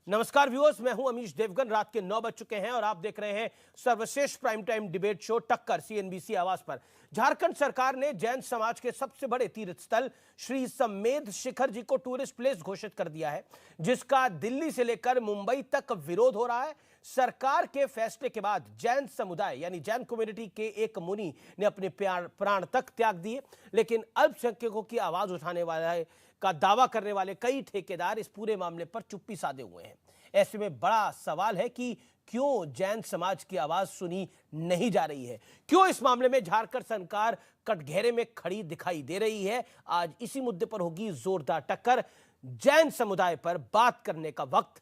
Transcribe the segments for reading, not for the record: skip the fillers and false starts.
नमस्कार व्यूअर्स, मैं हूं अमीश देवगन। रात के 9 बज चुके हैं और आप देख रहे हैं सर्वश्रेष्ठ प्राइम टाइम डिबेट शो टक्कर सीएनबीसी आवाज पर। झारखंड सरकार ने जैन समाज के सबसे बड़े तीर्थ स्थल श्री समेध शिखर जी को टूरिस्ट प्लेस घोषित कर दिया है, जिसका दिल्ली से लेकर मुंबई तक विरोध हो रहा है। सरकार के फैसले के बाद जैन समुदाय यानी जैन कम्युनिटी के एक मुनि ने अपने प्राण तक त्याग दिए, लेकिन अल्पसंख्यकों की आवाज उठाने वाले का दावा करने वाले कई ठेकेदार इस पूरे मामले पर चुप्पी साधे हुए हैं। ऐसे में बड़ा सवाल है कि क्यों जैन समाज की आवाज सुनी नहीं जा रही है, क्यों इस मामले में झारखंड सरकार कटघरे में खड़ी दिखाई दे रही है। आज इसी मुद्दे पर होगी जोरदार टक्कर। जैन समुदाय पर बात करने का वक्त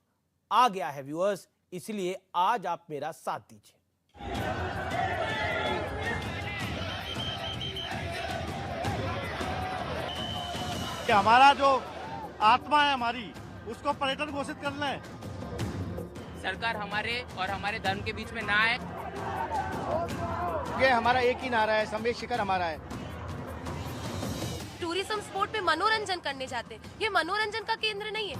आ गया है व्यूअर्स, इसलिए आज आप मेरा साथ दीजिए। हमारा जो आत्मा है हमारी, उसको पर्यटन घोषित करना है। सरकार हमारे और हमारे धर्म के बीच में ना आए। ये हमारा एक ही नारा है, समेध शिखर हमारा है। टूरिज्म स्पॉट पे मनोरंजन करने जाते हैं, ये मनोरंजन का केंद्र नहीं है।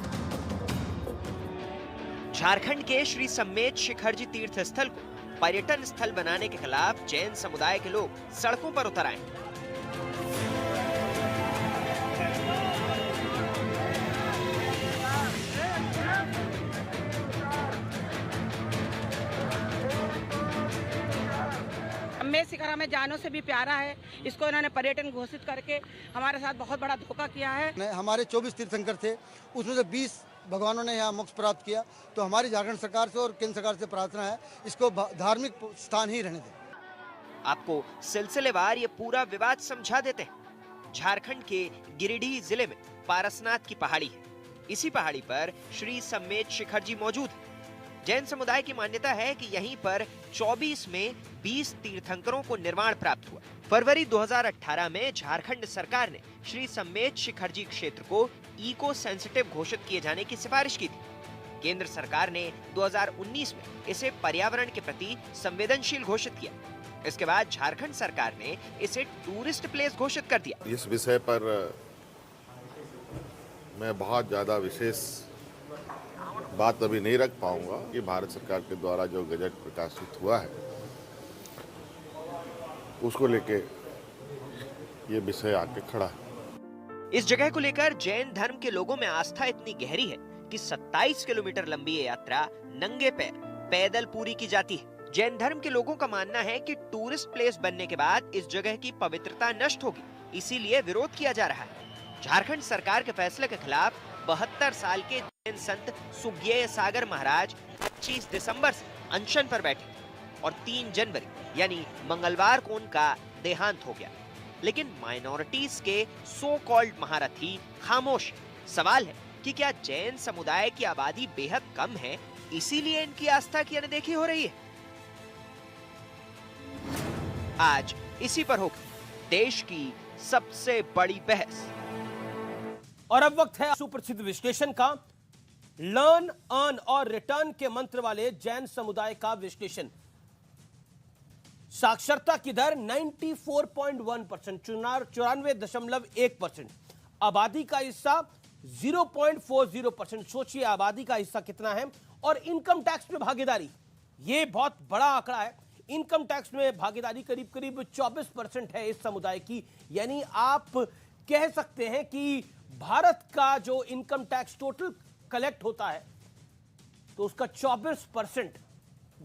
झारखंड के श्री समेध शिखर जी तीर्थ स्थल को पर्यटन स्थल बनाने के खिलाफ जैन समुदाय के लोग सड़कों पर उतर आए। समेध शिखर हमें जानों से भी प्यारा है, इसको इन्होंने पर्यटन घोषित करके हमारे साथ बहुत बड़ा धोखा किया है। हमारे 24 तीर्थंकर थे, उसमें से 20 भगवानों ने यहाँ मोक्ष प्राप्त किया। तो हमारी झारखंड सरकार से और केंद्र सरकार से प्रार्थना है, इसको धार्मिक स्थान ही रहने दें। आपको सिलसिलेवार ये पूरा विवाद समझा देते हैं। झारखंड के गिरिडीह जिले में पारसनाथ की पहाड़ी है। इसी पहाड़ी पर श्री समेध शिखर जी मौजूद है। जैन समुदाय की मान्यता है कि यहीं पर 24 में 20 तीर्थंकरों को निर्वाण प्राप्त हुआ। फरवरी 2018 में झारखंड सरकार ने श्री समेध शिखर जी क्षेत्र को इको सेंसिटिव घोषित किए जाने की सिफारिश की थी। केंद्र सरकार ने 2019 में इसे पर्यावरण के प्रति संवेदनशील घोषित किया। इसके बाद झारखंड सरकार ने इसे टूरिस्ट प्लेस घोषित कर दिया। इस विषय पर मैं बहुत ज्यादा विशेष बात अभी नहीं रख पाऊंगा कि भारत सरकार के द्वारा जो गजट प्रकाशित हुआ है उसको लेके ये विषय आके खड़ा है। इस जगह को लेकर जैन धर्म के लोगों में आस्था इतनी गहरी है कि 27 किलोमीटर लंबी ये यात्रा नंगे पैर पैदल पूरी की जाती है। जैन धर्म के लोगों का मानना है कि टूरिस्ट प्लेस बनने के बाद इस जगह की पवित्रता नष्ट होगी, इसीलिए विरोध किया जा रहा है। झारखंड सरकार के फैसले के खिलाफ 72 साल के जैन संत सुज्ञेय सागर महाराज 25 दिसंबर से अनशन पर बैठे और 3 जनवरी यानी मंगलवार को उनका देहांत हो गया। लेकिन माइनॉरिटीज के सो कॉल्ड महारथी खामोश। सवाल है कि क्या जैन समुदाय की आबादी बेहद कम है, इसीलिए इनकी आस्था की अनदेखी हो रही है? आज इसी पर होगी देश की सबसे बड़ी बहस। और अब वक्त है सुप्रसिद्ध विश्लेषण का। लर्न, अर्न और रिटर्न के मंत्र वाले जैन समुदाय का विश्लेषण। साक्षरता की दर 94.1%, 94.1%। आबादी का हिस्सा 0.40%। सोचिए आबादी का हिस्सा कितना है। और इनकम टैक्स में भागीदारी, यह बहुत बड़ा आंकड़ा है। इनकम टैक्स में भागीदारी करीब करीब 24% है इस समुदाय की। यानी आप कह सकते हैं कि भारत का जो इनकम टैक्स टोटल कलेक्ट होता है तो उसका 24%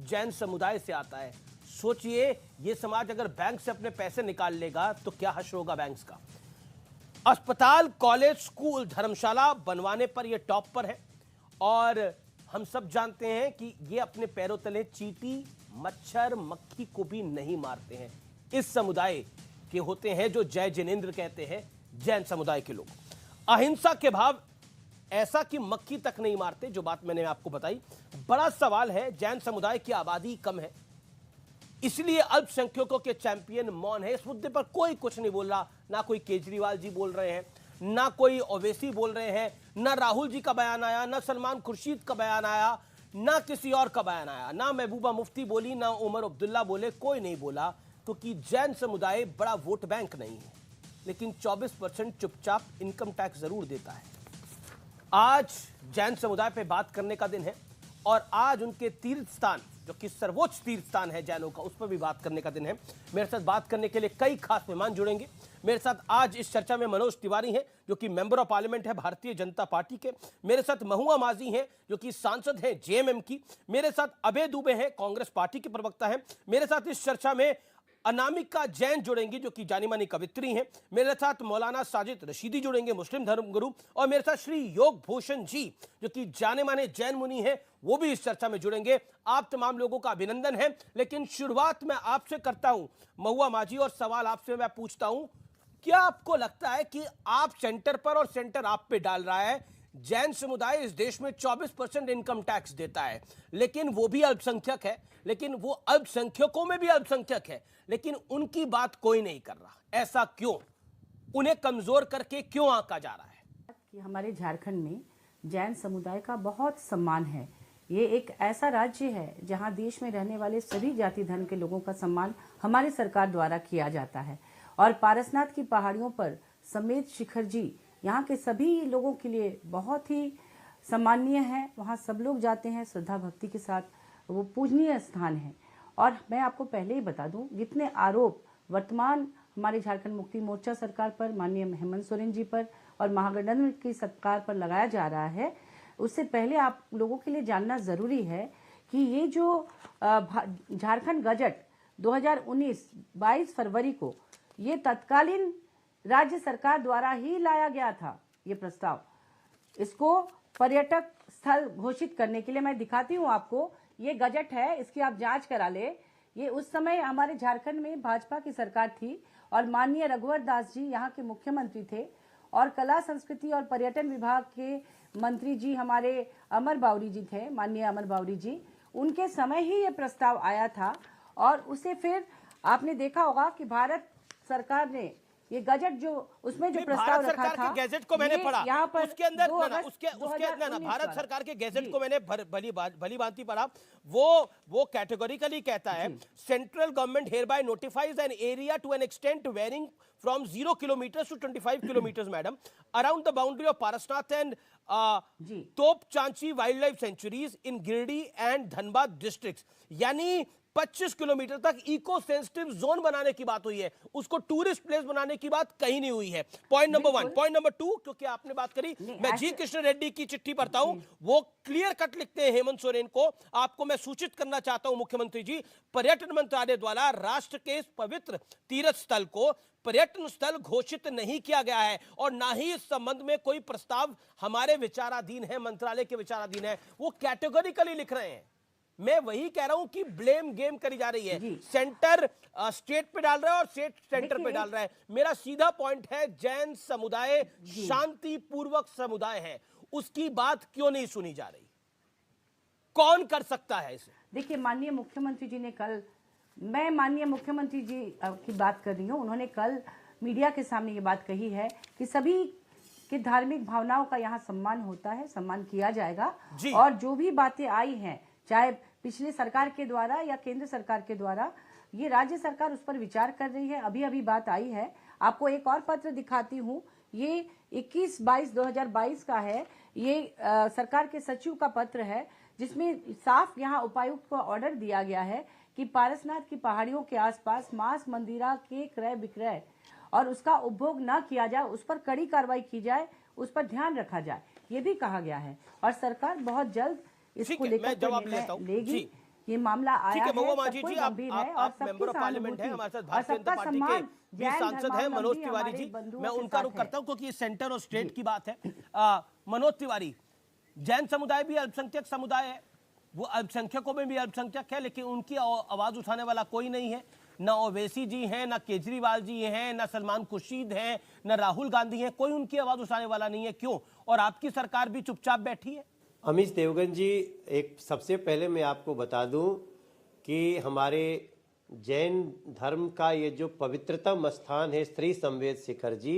जैन समुदाय से आता है। सोचिए ये समाज अगर बैंक से अपने पैसे निकाल लेगा तो क्या हश्र होगा बैंक्स का। अस्पताल, कॉलेज, स्कूल, धर्मशाला बनवाने पर ये टॉप पर है। और हम सब जानते हैं कि ये अपने पैरों तले चींटी, मच्छर, मक्खी को भी नहीं मारते हैं। इस समुदाय के होते हैं जो जय जिनेंद्र कहते हैं जैन समुदाय के लोग। अहिंसा के भाव, ऐसा कि मक्खी तक नहीं मारते, जो बात मैंने आपको बताई। बड़ा सवाल है, जैन समुदाय की आबादी कम है, इसलिए अल्पसंख्यकों के चैंपियन मौन है। इस मुद्दे पर कोई कुछ नहीं बोल रहा। ना कोई केजरीवाल जी बोल रहे हैं, ना कोई ओवैसी बोल रहे हैं, ना राहुल जी का बयान आया, ना सलमान खुर्शीद का बयान आया, ना किसी और का बयान आया, ना महबूबा मुफ्ती बोली, ना उमर अब्दुल्ला बोले। कोई नहीं बोला क्योंकि जैन समुदाय बड़ा वोट बैंक नहीं है, लेकिन 24% चुपचाप इनकम टैक्स जरूर देता है। आज जैन समुदाय पे बात करने का दिन है और आज उनके तीर्थ स्थान, जो कि सर्वोच्च तीर्थ स्थान है जैनों का, उस पर भी बात करने का दिन है। मेरे साथ बात करने के लिए कई खास मेहमान जुड़ेंगे। मेरे साथ आज इस चर्चा में मनोज तिवारी हैं, जो कि मेंबर ऑफ पार्लियामेंट है भारतीय जनता पार्टी के। मेरे साथ महुआ माझी हैं, जो कि सांसद हैं जेएमएम की। मेरे साथ अभय दुबे हैं, कांग्रेस पार्टी के प्रवक्ता हैं। मेरे साथ इस चर्चा में अनामिका जैन जुड़ेंगी, जो कि जानी मानी कवित्री हैं। मेरे साथ मौलाना साजिद रशीदी जुड़ेंगे, मुस्लिम धर्मगुरु। और मेरे साथ श्री योग भूषण जी, जो कि जाने माने जैन मुनि हैं, वो भी इस चर्चा में जुड़ेंगे। आप तमाम लोगों का अभिनंदन है। लेकिन शुरुआत मैं आपसे करता हूं, महुआ माझी, और सवाल आपसे मैं पूछता हूं, क्या आपको लगता है कि आप सेंटर पर और सेंटर आप पे डाल रहा है? जैन समुदाय इस देश में 24% इनकम टैक्स देता है, लेकिन वो भी अल्पसंख्यक है, लेकिन वो अल्पसंख्यकों में भी अल्पसंख्यक है, लेकिन उनकी बात कोई नहीं कर रहा। ऐसा क्यों? उन्हें कमजोर करके क्यों आंका जा रहा है? कि हमारे झारखंड में जैन समुदाय का बहुत सम्मान है। ये एक ऐसा राज्य है जहां देश में रहने वाले सभी जाति धर्म के लोगों का सम्मान हमारी सरकार द्वारा किया जाता है। और पारसनाथ की पहाड़ियों पर समेत शिखर जी यहाँ के सभी लोगों के लिए बहुत ही सम्माननीय है। वहाँ सब लोग जाते हैं श्रद्धा भक्ति के साथ, वो पूजनीय स्थान है। और मैं आपको पहले ही बता दूं, जितने आरोप वर्तमान हमारे झारखंड मुक्ति मोर्चा सरकार पर, माननीय हेमंत सोरेन जी पर और महागठबंधन की सरकार पर लगाया जा रहा है, उससे पहले आप लोगों के लिए जानना जरूरी है कि ये जो झारखंड गजट 2019 22 फरवरी को ये तत्कालीन राज्य सरकार द्वारा ही लाया गया था। ये प्रस्ताव, इसको पर्यटक स्थल घोषित करने के लिए, मैं दिखाती हूँ आपको, ये गजट है, इसकी आप जांच करा ले। ये उस समय हमारे झारखंड में भाजपा की सरकार थी और माननीय रघुवर दास जी यहाँ के मुख्यमंत्री थे और कला संस्कृति और पर्यटन विभाग के मंत्री जी हमारे अमर बावरी जी थे, माननीय अमर बावरी जी। उनके समय ही ये प्रस्ताव आया था और उसे फिर आपने देखा होगा कि भारत सरकार ने ये गजट जो उसमें जो प्रस्ताव रखा था, गैजेट को मैंने पढ़ा, यहाँ पर उसके अंदर उसके भारत सरकार के गैजेट को मैंने भली भांति पढ़ा। वो कैटेगोरिकली कहता है, central government hereby notifies an area to an extent varying from 0 kilometers to 25 kilometers, madam, around the boundary of Parasnath and Top Chanchi wildlife sanctuaries in Giridih and Dhanbad districts. यानी 25 kilometre तक eco sensitive zone बनाने की बात हुई है, उसको tourist place बनाने की बात कहीं नहीं हुई है। Point number 1। पॉइंट नंबर 2, क्योंकि आपने बात करी, मैं जी कृष्ण रेड्डी की चिट्ठी पढ़ता हूं, वो क्लियर कट लिखते हैं हेमंत सोरेन को, आपको मैं सूचित करना चाहता हूं मुख्यमंत्री जी, पर्यटन मंत्रालय द्वारा राष्ट्र के इस पवित्र तीर्थ स्थल को पर्यटन स्थल घोषित नहीं किया गया है और ना ही इस संबंध में कोई प्रस्ताव हमारे विचाराधीन है, मंत्रालय के विचाराधीन है। वो कैटेगोरिकली लिख रहे हैं। मैं वही कह रहा हूं कि ब्लेम गेम करी जा रही है, सेंटर स्टेट पे डाल रहा है और स्टेट सेंटर पे डाल रहा है। मेरा सीधा पॉइंट है, जैन समुदाय शांतिपूर्वक समुदाय है, उसकी बात क्यों नहीं सुनी जा रही? कौन कर सकता है इसे? देखिए, माननीय मुख्यमंत्री जी ने कल, मैं माननीय मुख्यमंत्री जी की बात कर रही हूँ, उन्होंने कल मीडिया के सामने ये बात कही है कि सभी की धार्मिक भावनाओं का यहाँ सम्मान होता है, सम्मान किया जाएगा। और जो भी बातें आई हैं, चाहे पिछले सरकार के द्वारा या केंद्र सरकार के द्वारा, ये राज्य सरकार उस पर विचार कर रही है। अभी अभी बात आई है, आपको एक और पत्र दिखाती हूँ, ये 21/22/2022 का है। ये सरकार के सचिव का पत्र है, जिसमें साफ यहाँ उपायुक्त को ऑर्डर दिया गया है कि पारसनाथ की पहाड़ियों के आसपास मांस मंदिरा के क्रय विक्रय और उसका उपभोग न किया जाए, उस पर कड़ी कार्रवाई की जाए, उस पर ध्यान रखा जाए, ये भी कहा गया है। और सरकार बहुत जल्द इसको लेकर लेगी। ये मामला आया है, जी, आप मेंबर ऑफ पार्लियामेंट हैं, हमारे साथ भारतीय जनता पार्टी के भी सांसद हैं मनोज तिवारी जी, मैं उनका रुख करता हूं क्योंकि सेंटर और स्टेट की बात है। मनोज तिवारी, जैन समुदाय भी अल्पसंख्यक समुदाय है, वो अल्पसंख्यकों में भी अल्पसंख्यक है, लेकिन उनकी आवाज उठाने वाला कोई नहीं है। ना ओवैसी जी हैं, ना केजरीवाल जी हैं, ना सलमान खुर्शीद हैं, ना राहुल गांधी हैं, कोई उनकी आवाज उठाने वाला नहीं है। क्यों? और आपकी सरकार भी चुपचाप बैठी है। अमीश देवगन जी, एक सबसे पहले मैं आपको बता दूं कि हमारे जैन धर्म का ये जो पवित्रतम स्थान है श्री संवेद शिखर जी,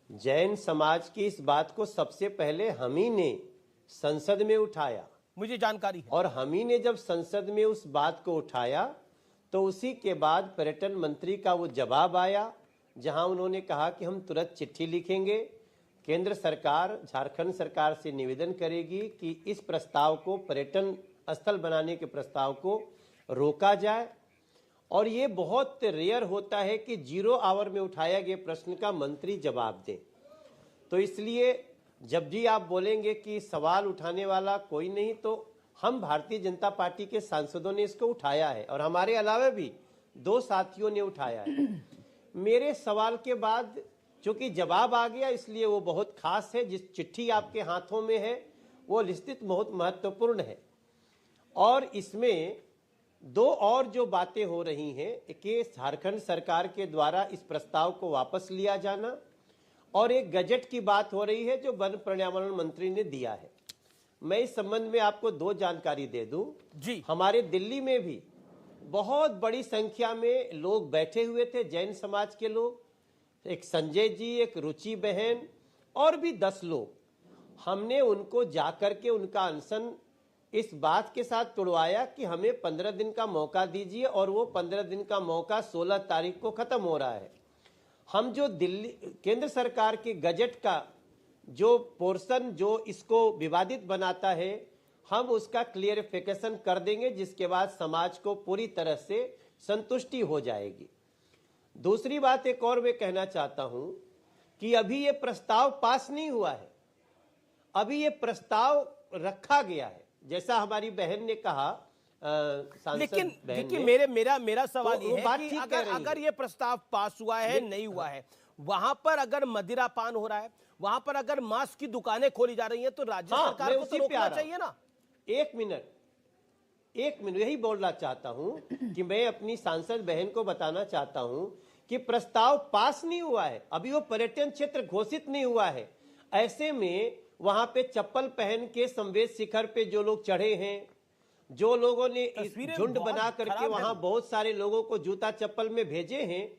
जैन समाज की इस बात को सबसे पहले हम ही ने संसद में उठाया, मुझे जानकारी है। और हम ही ने जब संसद में उस बात को उठाया तो उसी के बाद पर्यटन मंत्री का वो जवाब आया, जहां उन्होंने कहा कि हम तुरंत चिट्ठी लिखेंगे, केंद्र सरकार झारखंड सरकार से निवेदन करेगी कि इस प्रस्ताव को, पर्यटन स्थल बनाने के प्रस्ताव को रोका जाए। और ये बहुत रेयर होता है कि 0 आवर में उठाया गया प्रश्न का मंत्री जवाब दे। तो इसलिए जब भी आप बोलेंगे कि सवाल उठाने वाला कोई नहीं, तो हम भारतीय जनता पार्टी के सांसदों ने इसको उठाया है और हमारे अलावा भी 2 साथियों ने उठाया है। मेरे सवाल के बाद चूंकि जवाब आ गया, इसलिए वो बहुत खास है। जिस चिट्ठी आपके हाथों में है वो निश्चित बहुत महत्वपूर्ण है। और इसमें 2 और जो बातें हो रही हैं कि झारखंड सरकार के द्वारा इस प्रस्ताव को वापस लिया जाना, और एक गजट की बात हो रही है जो वन पर्यावरण मंत्री ने दिया है। मैं इस संबंध में आपको 2 जानकारी दे दूं। जी, हमारे दिल्ली में भी बहुत बड़ी संख्या में लोग बैठे हुए थे, जैन समाज के लोग, एक संजय जी, एक रुचि बहन और भी 10 लोग। हमने उनको जाकर के उनका अनशन इस बात के साथ तोड़वाया कि हमें 15 दिन का मौका दीजिए, और वो 15 दिन का मौका 16 तारीख को खत्म हो रहा है। हम जो दिल्ली केंद्र सरकार के गजट का जो पोर्शन जो इसको विवादित बनाता है, हम उसका क्लियरिफिकेशन कर देंगे, जिसके बाद समाज को पूरी तरह से संतुष्टि हो जाएगी। दूसरी बात एक और मैं कहना चाहता हूं कि अभी ये प्रस्ताव पास नहीं हुआ है, अभी ये प्रस्ताव रखा गया है, जैसा हमारी बहन ने कहा। लेकिन देखिए, मेरा सवाल ये है कि अगर ये प्रस्ताव पास हुआ है, नहीं हुआ है, वहां पर अगर मदिरापान हो रहा है, वहां पर अगर मांस की दुकानें खोली जा रही हैं, तो राज्य सरकार को तो रोकना चाहिए ना। एक मिनट यही बोलना चाहता हूं कि मैं अपनी सांसद बहन को बताना चाहता हूं कि प्रस्ताव पास नहीं हुआ है, अभी वो पर्यटन क्षेत्र घोषित नहीं हुआ है। ऐसे में वहां पे चप्पल पहन के संवेद शिखर पे जो लोग चढ़े हैं, जो लोगों ने इस झुंड बना करके वहां बहुत सारे लोगों को जूता चप्पल में भेजे हैं,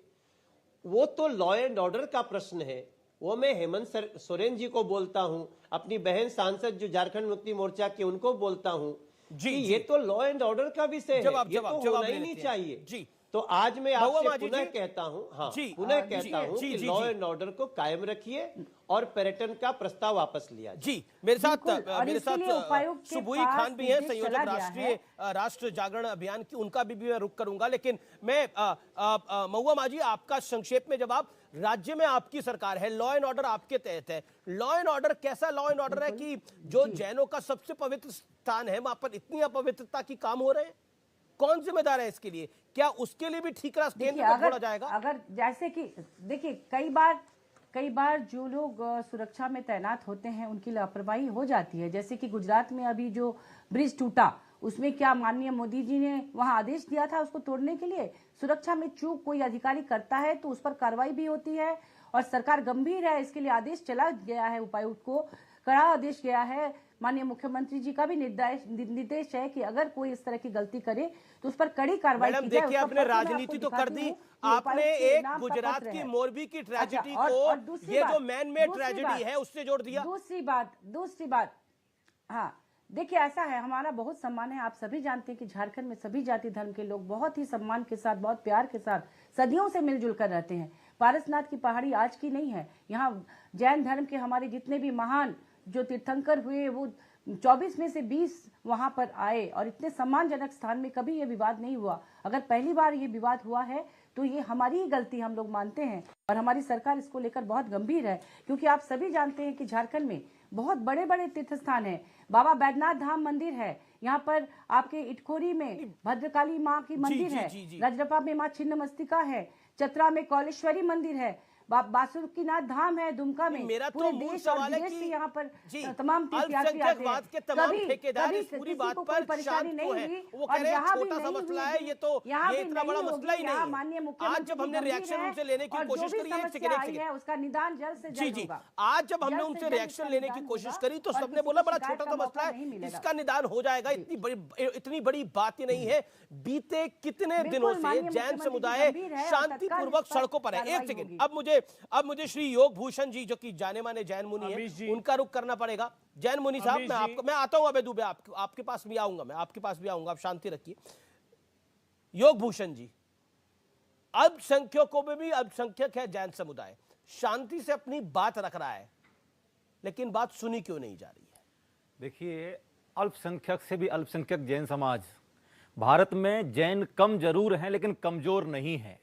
वो तो लॉ एंड ऑर्डर का प्रश्न है। वो मैं हेमंत सोरेन जी को बोलता हूं, अपनी बहन सांसद जो झारखंड मुक्ति मोर्चा के, उनको बोलता हूं कि ये तो लॉ एंड ऑर्डर का विषय है, ये तो होना ही नहीं चाहिए। जी, तो आज मैं आपसे पुनः कहता हूं, कि लॉ एंड ऑर्डर को कायम रखिए और पर्यटन का प्रस्ताव वापस लिया जाए। जी, मेरे साथ सुबुई खान भी है, संयोजक राष्ट्र जागरण अभियान की, उनका भी मैं रुख करूंगा। लेकिन मैं महुआ मांझी, आपका संक्षेप में जवाब। राज्य में आपकी सरकार है, लॉ एंड ऑर्डर आपके तहत है। लॉ एंड ऑर्डर कैसा लॉ एंड ऑर्डर है कि जो जैनों का सबसे पवित्र स्थान है, वहां पर इतनी अपवित्रता की काम हो रहे हैं? कौन जिम्मेदार है इसके लिए? क्या उसके लिए भी ठीक रास्ते केंद्र को छोड़ा जाएगा? अगर जैसे कि देखिए, कई बार जो लोग सुरक्षा में तैनात होते हैं उनकी लापरवाही हो जाती है। जैसे कि गुजरात में अभी जो ब्रिज टूटा, उसमें क्या माननीय मोदी जी ने वहां आदेश दिया था उसको तोड़ने के लिए? सुरक्षा में चूक कोई अधिकारी करता है तो उस पर कार्रवाई भी होती है, और सरकार गंभीर है, इसके लिए आदेश चला गया है, उपायुक्त को कड़ा आदेश गया है। माननीय मुख्यमंत्री जी का भी निर्देश है कि अगर कोई इस तरह की गलती करे तो उस पर कड़ी कार्रवाई की जाए। देखिए, आपने राजनीति तो कर दी, आपने एक गुजरात की मोरबी की ट्रेजेडी को, ये जो मैन मेड ट्रेजेडी है, उससे जोड़ दिया। दूसरी बात, हाँ देखिए, ऐसा है, हमारा बहुत सम्मान है। आप सभी जानते हैं कि झारखंड में सभी जाति धर्म के लोग बहुत ही सम्मान के साथ, बहुत प्यार के साथ सदियों से मिलजुल कर रहते हैं। पारसनाथ की पहाड़ी आज की नहीं है। यहाँ जैन धर्म के हमारे जितने भी महान जो तीर्थंकर हुए, वो 24 में से 20 वहां पर आए, और इतने सम्मानजनक स्थान में कभी ये विवाद नहीं हुआ। अगर पहली बार ये विवाद हुआ है तो ये हमारी ही गलती हम लोग मानते हैं, और हमारी सरकार इसको लेकर बहुत गंभीर है। क्योंकि आप सभी जानते हैं कि झारखंड में बहुत बड़े बड़े तीर्थ स्थान है। बाबा बैद्यनाथ धाम मंदिर है, यहाँ पर आपके इटखोरी में भद्रकाली माँ की मंदिर है, रजरप्पा में माँ छिन्नमस्तिका है, चतरा में कौलेश्वरी मंदिर है, बासुकीनाथ धाम है दुमका में। मेरा तो मूल सवाल है कि यहाँ पर तमाम तीर्थयात्री आते हैं, के तमाम ठेकेदार इस पूरी बात पर परेशानी नहीं हुई, वो कह रहे हैं छोटा सा मसला है, ये तो ये इतना बड़ा मसला ही नहीं है। आज जब हमने रिएक्शन उनसे लेने की कोशिश करी, उसका निदान जल्द से जल्द होगा। आज जब हमने उनसे रिएक्शन लेने की कोशिश करी तो सबने बोला बड़ा छोटा सा मसला है, इसका निदान हो जाएगा, इतनी बड़ी बात ही नहीं है। बीते कितने दिनों से जैन समुदाय शांतिपूर्वक सड़कों पर है। एक सेकंड, अब मुझे श्री योग भूषण जी, जो कि जाने माने जैन मुनि हैं, उनका रुख करना पड़ेगा। जैन मुनि साहब, मैं आता हूं अबे दुबे, आपके पास भी आऊंगा, आप शांति रखिए। योग भूषण जी, अल्पसंख्यकों में भी अल्पसंख्यक है जैन समुदाय, शांति से अपनी बात रख रहा है, लेकिन बात सुनी क्यों नहीं जा रही है? देखिए, अल्पसंख्यक से भी अल्पसंख्यक जैन समाज, भारत में जैन कम जरूर हैं लेकिन कमजोर नहीं है।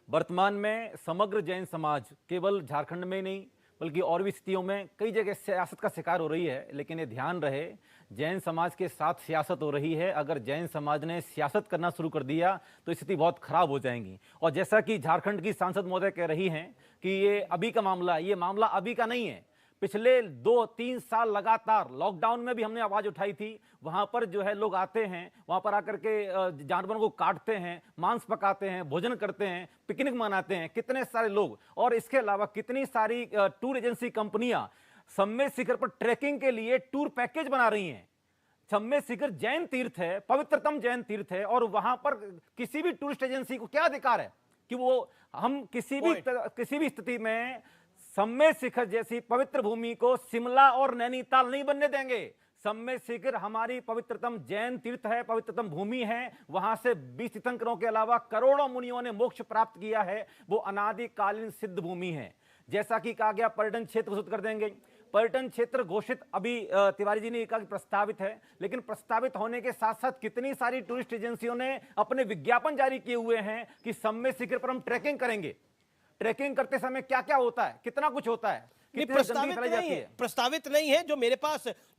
वर्तमान में समग्र जैन समाज केवल झारखंड में नहीं बल्कि और भी स्थितियों में कई जगह सियासत का शिकार हो रही है। लेकिन ये ध्यान रहे, जैन समाज के साथ सियासत हो रही है। अगर जैन समाज ने सियासत करना शुरू कर दिया तो स्थिति बहुत खराब हो जाएंगी। और जैसा कि झारखंड की सांसद महोदय कह रही हैं कि ये अभी का मामला, ये मामला अभी का नहीं है। पिछले 2-3 साल लगातार लॉकडाउन में भी हमने आवाज उठाई थी। वहां पर जो है लोग आते हैं, वहां पर आकर के जानवरों को काटते हैं, मांस पकाते हैं, भोजन करते हैं, पिकनिक मनाते हैं, कितने सारे लोग। और इसके अलावा कितनी सारी टूर एजेंसी कंपनियां सम्मेद शिखर पर ट्रैकिंग के लिए टूर पैकेज बना रही हैं। सम्मेद शिखर जैन तीर्थ है, पवित्रतम जैन तीर्थ है, और वहां पर किसी भी टूरिस्ट एजेंसी को क्या अधिकार है कि वो हम किसी भी स्थिति में सम्मेद शिखर जैसी पवित्र भूमि को शिमला और नैनीताल नहीं बनने देंगे। सम्मेद शिखर हमारी पवित्रतम जैन तीर्थ है, पवित्रतम भूमि है। वहां से 20 तीर्थंकरों के अलावा करोड़ों मुनियों ने मोक्ष प्राप्त किया है। वो अनादिकालीन सिद्ध भूमि है। जैसा कि कहा गया, पर्यटन क्षेत्र घोषित कर देंगे। पर्यटन क्षेत्र घोषित अभी तिवारी जी ने कहा कि प्रस्तावित है, लेकिन प्रस्तावित होने के साथ साथ कितनी सारी टूरिस्ट एजेंसियों ने अपने विज्ञापन जारी किए हुए हैं कि सम्मेद शिखर पर हम ट्रैकिंग करेंगे। ट्रैकिंग करते समय क्या क्या होता है, कितना कुछ होता है, प्रस्तावित नहीं है। जो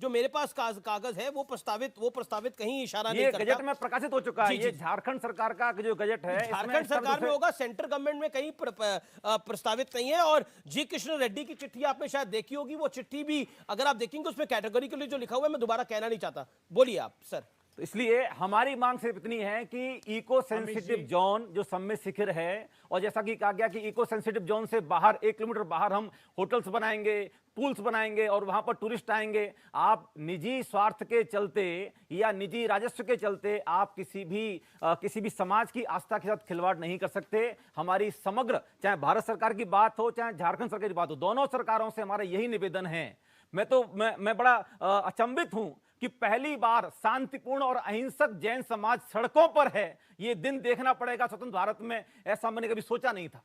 मेरे पास कागज है वो प्रस्तावित कहीं इशारा नहीं करता। गजट में प्रकाशित हो चुका है। ये झारखंड सरकार का जो गजट है, झारखंड सरकार में होगा, सेंट्रल गवर्नमेंट में कहीं प्रस्तावित नहीं है। और जी कृष्ण रेड्डी की चिट्ठी आपने शायद देखी होगी। वो चिट्ठी भी अगर आप देखेंगे उसमें कैटेगरी के लिए जो लिखा हुआ है, मैं दोबारा कहना नहीं चाहता, बोलिए आप सर। तो इसलिए हमारी मांग सिर्फ इतनी है कि इको सेंसिटिव जोन जो सम्मेद शिखर है, और जैसा कि कहा गया कि इको सेंसिटिव जोन से बाहर 1 किलोमीटर बाहर हम होटल्स बनाएंगे, पूल्स बनाएंगे और वहां पर टूरिस्ट आएंगे। आप निजी स्वार्थ के चलते या निजी राजस्व के चलते आप किसी भी समाज की आस्था के साथ खिलवाड़ नहीं कर सकते। हमारी समग्र, चाहे भारत सरकार की बात हो चाहे झारखंड सरकार की बात हो, दोनों सरकारों से हमारा यही निवेदन है। मैं बड़ा अचंभित हूं कि पहली बार शांतिपूर्ण और अहिंसक जैन समाज सड़कों पर है। ये दिन देखना पड़ेगा स्वतंत्र भारत में, ऐसा मैंने कभी सोचा नहीं था।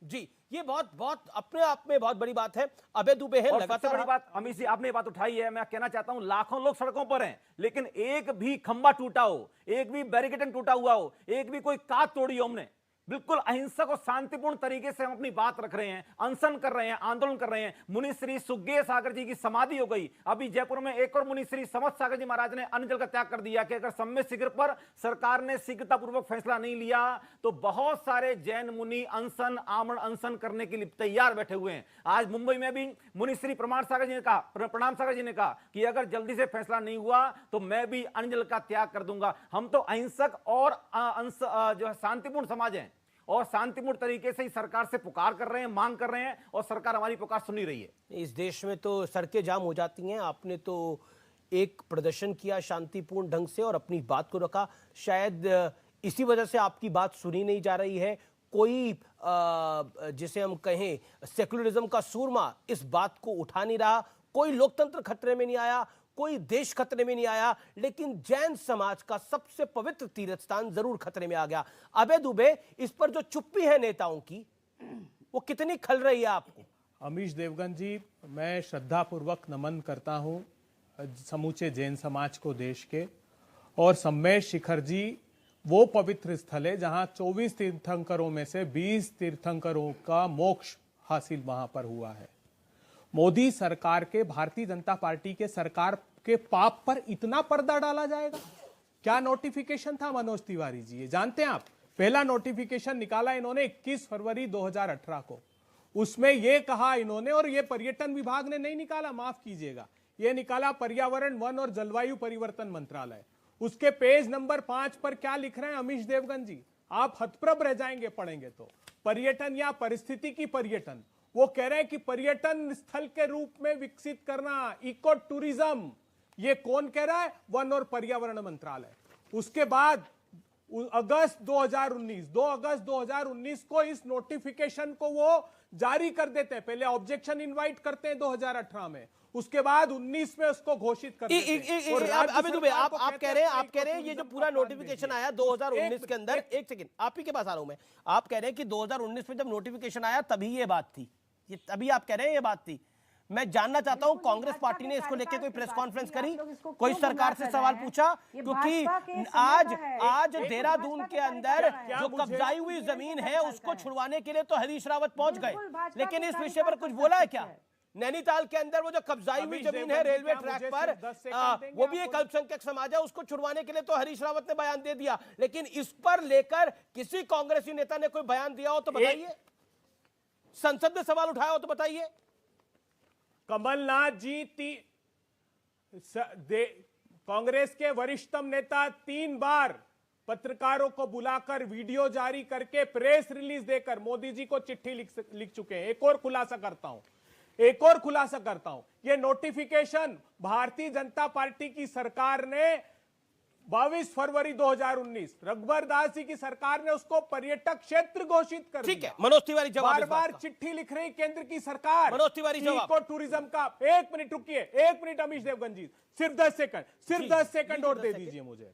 जी, ये बहुत अपने आप में बहुत बड़ी बात है। अभय दुबे है, सबसे बड़ी बात अमित जी आपने ये बात उठाई है, मैं कहना चाहता हूं लाखों लोग सड़कों पर हैं, लेकिन एक भी खंबा टूटा हो, एक भी बैरिकेड टूटा हुआ हो, एक भी कोई कात तोड़ी हो हमने, बिल्कुल अहिंसक और शांतिपूर्ण तरीके से हम अपनी बात रख रहे हैं, अनशन कर रहे हैं, आंदोलन कर रहे हैं। मुनि श्री सुखदेव सागर जी की समाधि हो गई। अभी जयपुर में एक और मुनि श्री समर्थ सागर जी महाराज ने अन्न जल का त्याग कर दिया कि अगर सम्मेद शिखर पर सरकार ने शीघ्रतापूर्वक फैसला नहीं लिया तो बहुत सारे जैन मुनि अनशन, आमरण अनशन करने के लिए तैयार बैठे हुए हैं। आज मुंबई में भी मुनि श्री प्रणाम सागर जी ने कहा कि अगर जल्दी से फैसला नहीं हुआ तो मैं भी अन्न जल का त्याग कर दूंगा। हम तो अहिंसक और जो है शांतिपूर्ण समाज है और शांतिपूर्ण तरीके से ही सरकार से पुकार कर रहे हैं, मांग कर रहे हैं, और सरकार हमारी पुकार सुन ही रही है। इस देश में तो सड़कें जाम हो जाती हैं। आपने तो एक प्रदर्शन किया शांतिपूर्ण ढंग से और अपनी बात को रखा। शायद इसी वजह से आपकी बात सुनी नहीं जा रही है। कोई जिसे हम कहें सेकुलरिज्म का सूरमा इस बात को उठा नहीं रहा। कोई लोकतंत्र खतरे में नहीं आया, कोई देश खतरे में नहीं आया, लेकिन जैन समाज का सबसे पवित्र तीर्थ स्थान जरूर खतरे में आ गया। अभय दुबे, इस पर जो चुप्पी है नेताओं की, वो कितनी खल रही है आपको? अमीश देवगन जी, मैं श्रद्धापूर्वक नमन करता हूं समूचे जैन समाज को, देश के। और सम्मेद शिखर जी वो पवित्र स्थल है जहां 24 तीर्थंकरों में से 20 तीर्थंकरों का मोक्ष हासिल वहां पर हुआ है। मोदी सरकार के, भारतीय जनता पार्टी के सरकार के पाप पर इतना पर्दा डाला जाएगा? क्या नोटिफिकेशन था मनोज तिवारी जी, ये जानते हैं आप? पहला नोटिफिकेशन निकाला इन्होंने 21 फरवरी 2018 को। उसमें यह कहा इन्होंने, और ये पर्यटन विभाग ने नहीं निकाला, माफ कीजिएगा, ये निकाला पर्यावरण, वन और जलवायु परिवर्तन मंत्रालय। उसके पेज नंबर 5 पर क्या लिख रहे हैं अमीश देवगन जी, आप हतप्रभ रह जाएंगे पढ़ेंगे तो। पर्यटन या परिस्थितिकी पर्यटन, वो कह रहे हैं कि पर्यटन स्थल के रूप में विकसित करना, इको टूरिज्म। ये कौन कह रहा है? वन और पर्यावरण मंत्रालय। उसके बाद 2 अगस्त 2019 को इस नोटिफिकेशन को वो जारी कर देते हैं। पहले ऑब्जेक्शन इनवाइट करते हैं 2018 में, उसके बाद 19 में उसको घोषित करते हैं। अभी दुबे, आप कह रहे हैं ये जो पूरा नोटिफिकेशन आया 2019 के अंदर, एक सेकंड आप ही के पास आ रहा हूं मैं। आप कह रहे हैं कि 2019 में जब नोटिफिकेशन आया तभी ये बात थी, ये तभी आप कह रहे हैं ये बात थी। मैं जानना चाहता हूं कांग्रेस पार्टी ने इसको लेकर कोई प्रेस कॉन्फ्रेंस करी, कोई सरकार से सवाल पूछा? क्योंकि आज देहरादून के अंदर जो कब्जाई हुई जमीन है उसको छुड़वाने के लिए तो हरीश रावत पहुंच गए, लेकिन इस विषय पर कुछ बोला है क्या? नैनीताल के अंदर वो जो कब्जाई हुई जमीन है रेलवे ट्रैक पर, वो भी एक अल्पसंख्यक समाज है, उसको छुड़वाने के लिए तो हरीश रावत ने बयान दे दिया, लेकिन इस पर लेकर किसी कांग्रेसी नेता ने कोई बयान दिया हो तो बताइए, संसद में सवाल उठाया हो तो बताइए। कमलनाथ जी कांग्रेस के वरिष्ठतम नेता 3 बार पत्रकारों को बुलाकर वीडियो जारी करके प्रेस रिलीज देकर मोदी जी को चिट्ठी लिख चुके हैं। एक और खुलासा करता हूं, ये नोटिफिकेशन भारतीय जनता पार्टी की सरकार ने 22 फरवरी 2019 रघुबर दास जी की सरकार ने उसको पर्यटक क्षेत्र घोषित कर दिया। ठीक है, मनोज तिवारी जवाब। बार-बार चिट्ठी लिख रही केंद्र की सरकार, मनोज तिवारी जवाब। इको टूरिज्म का 1 मिनट रुकिए, 1 मिनट अमीश देवगन जी, सिर्फ 10 सेकंड और दे दीजिए मुझे।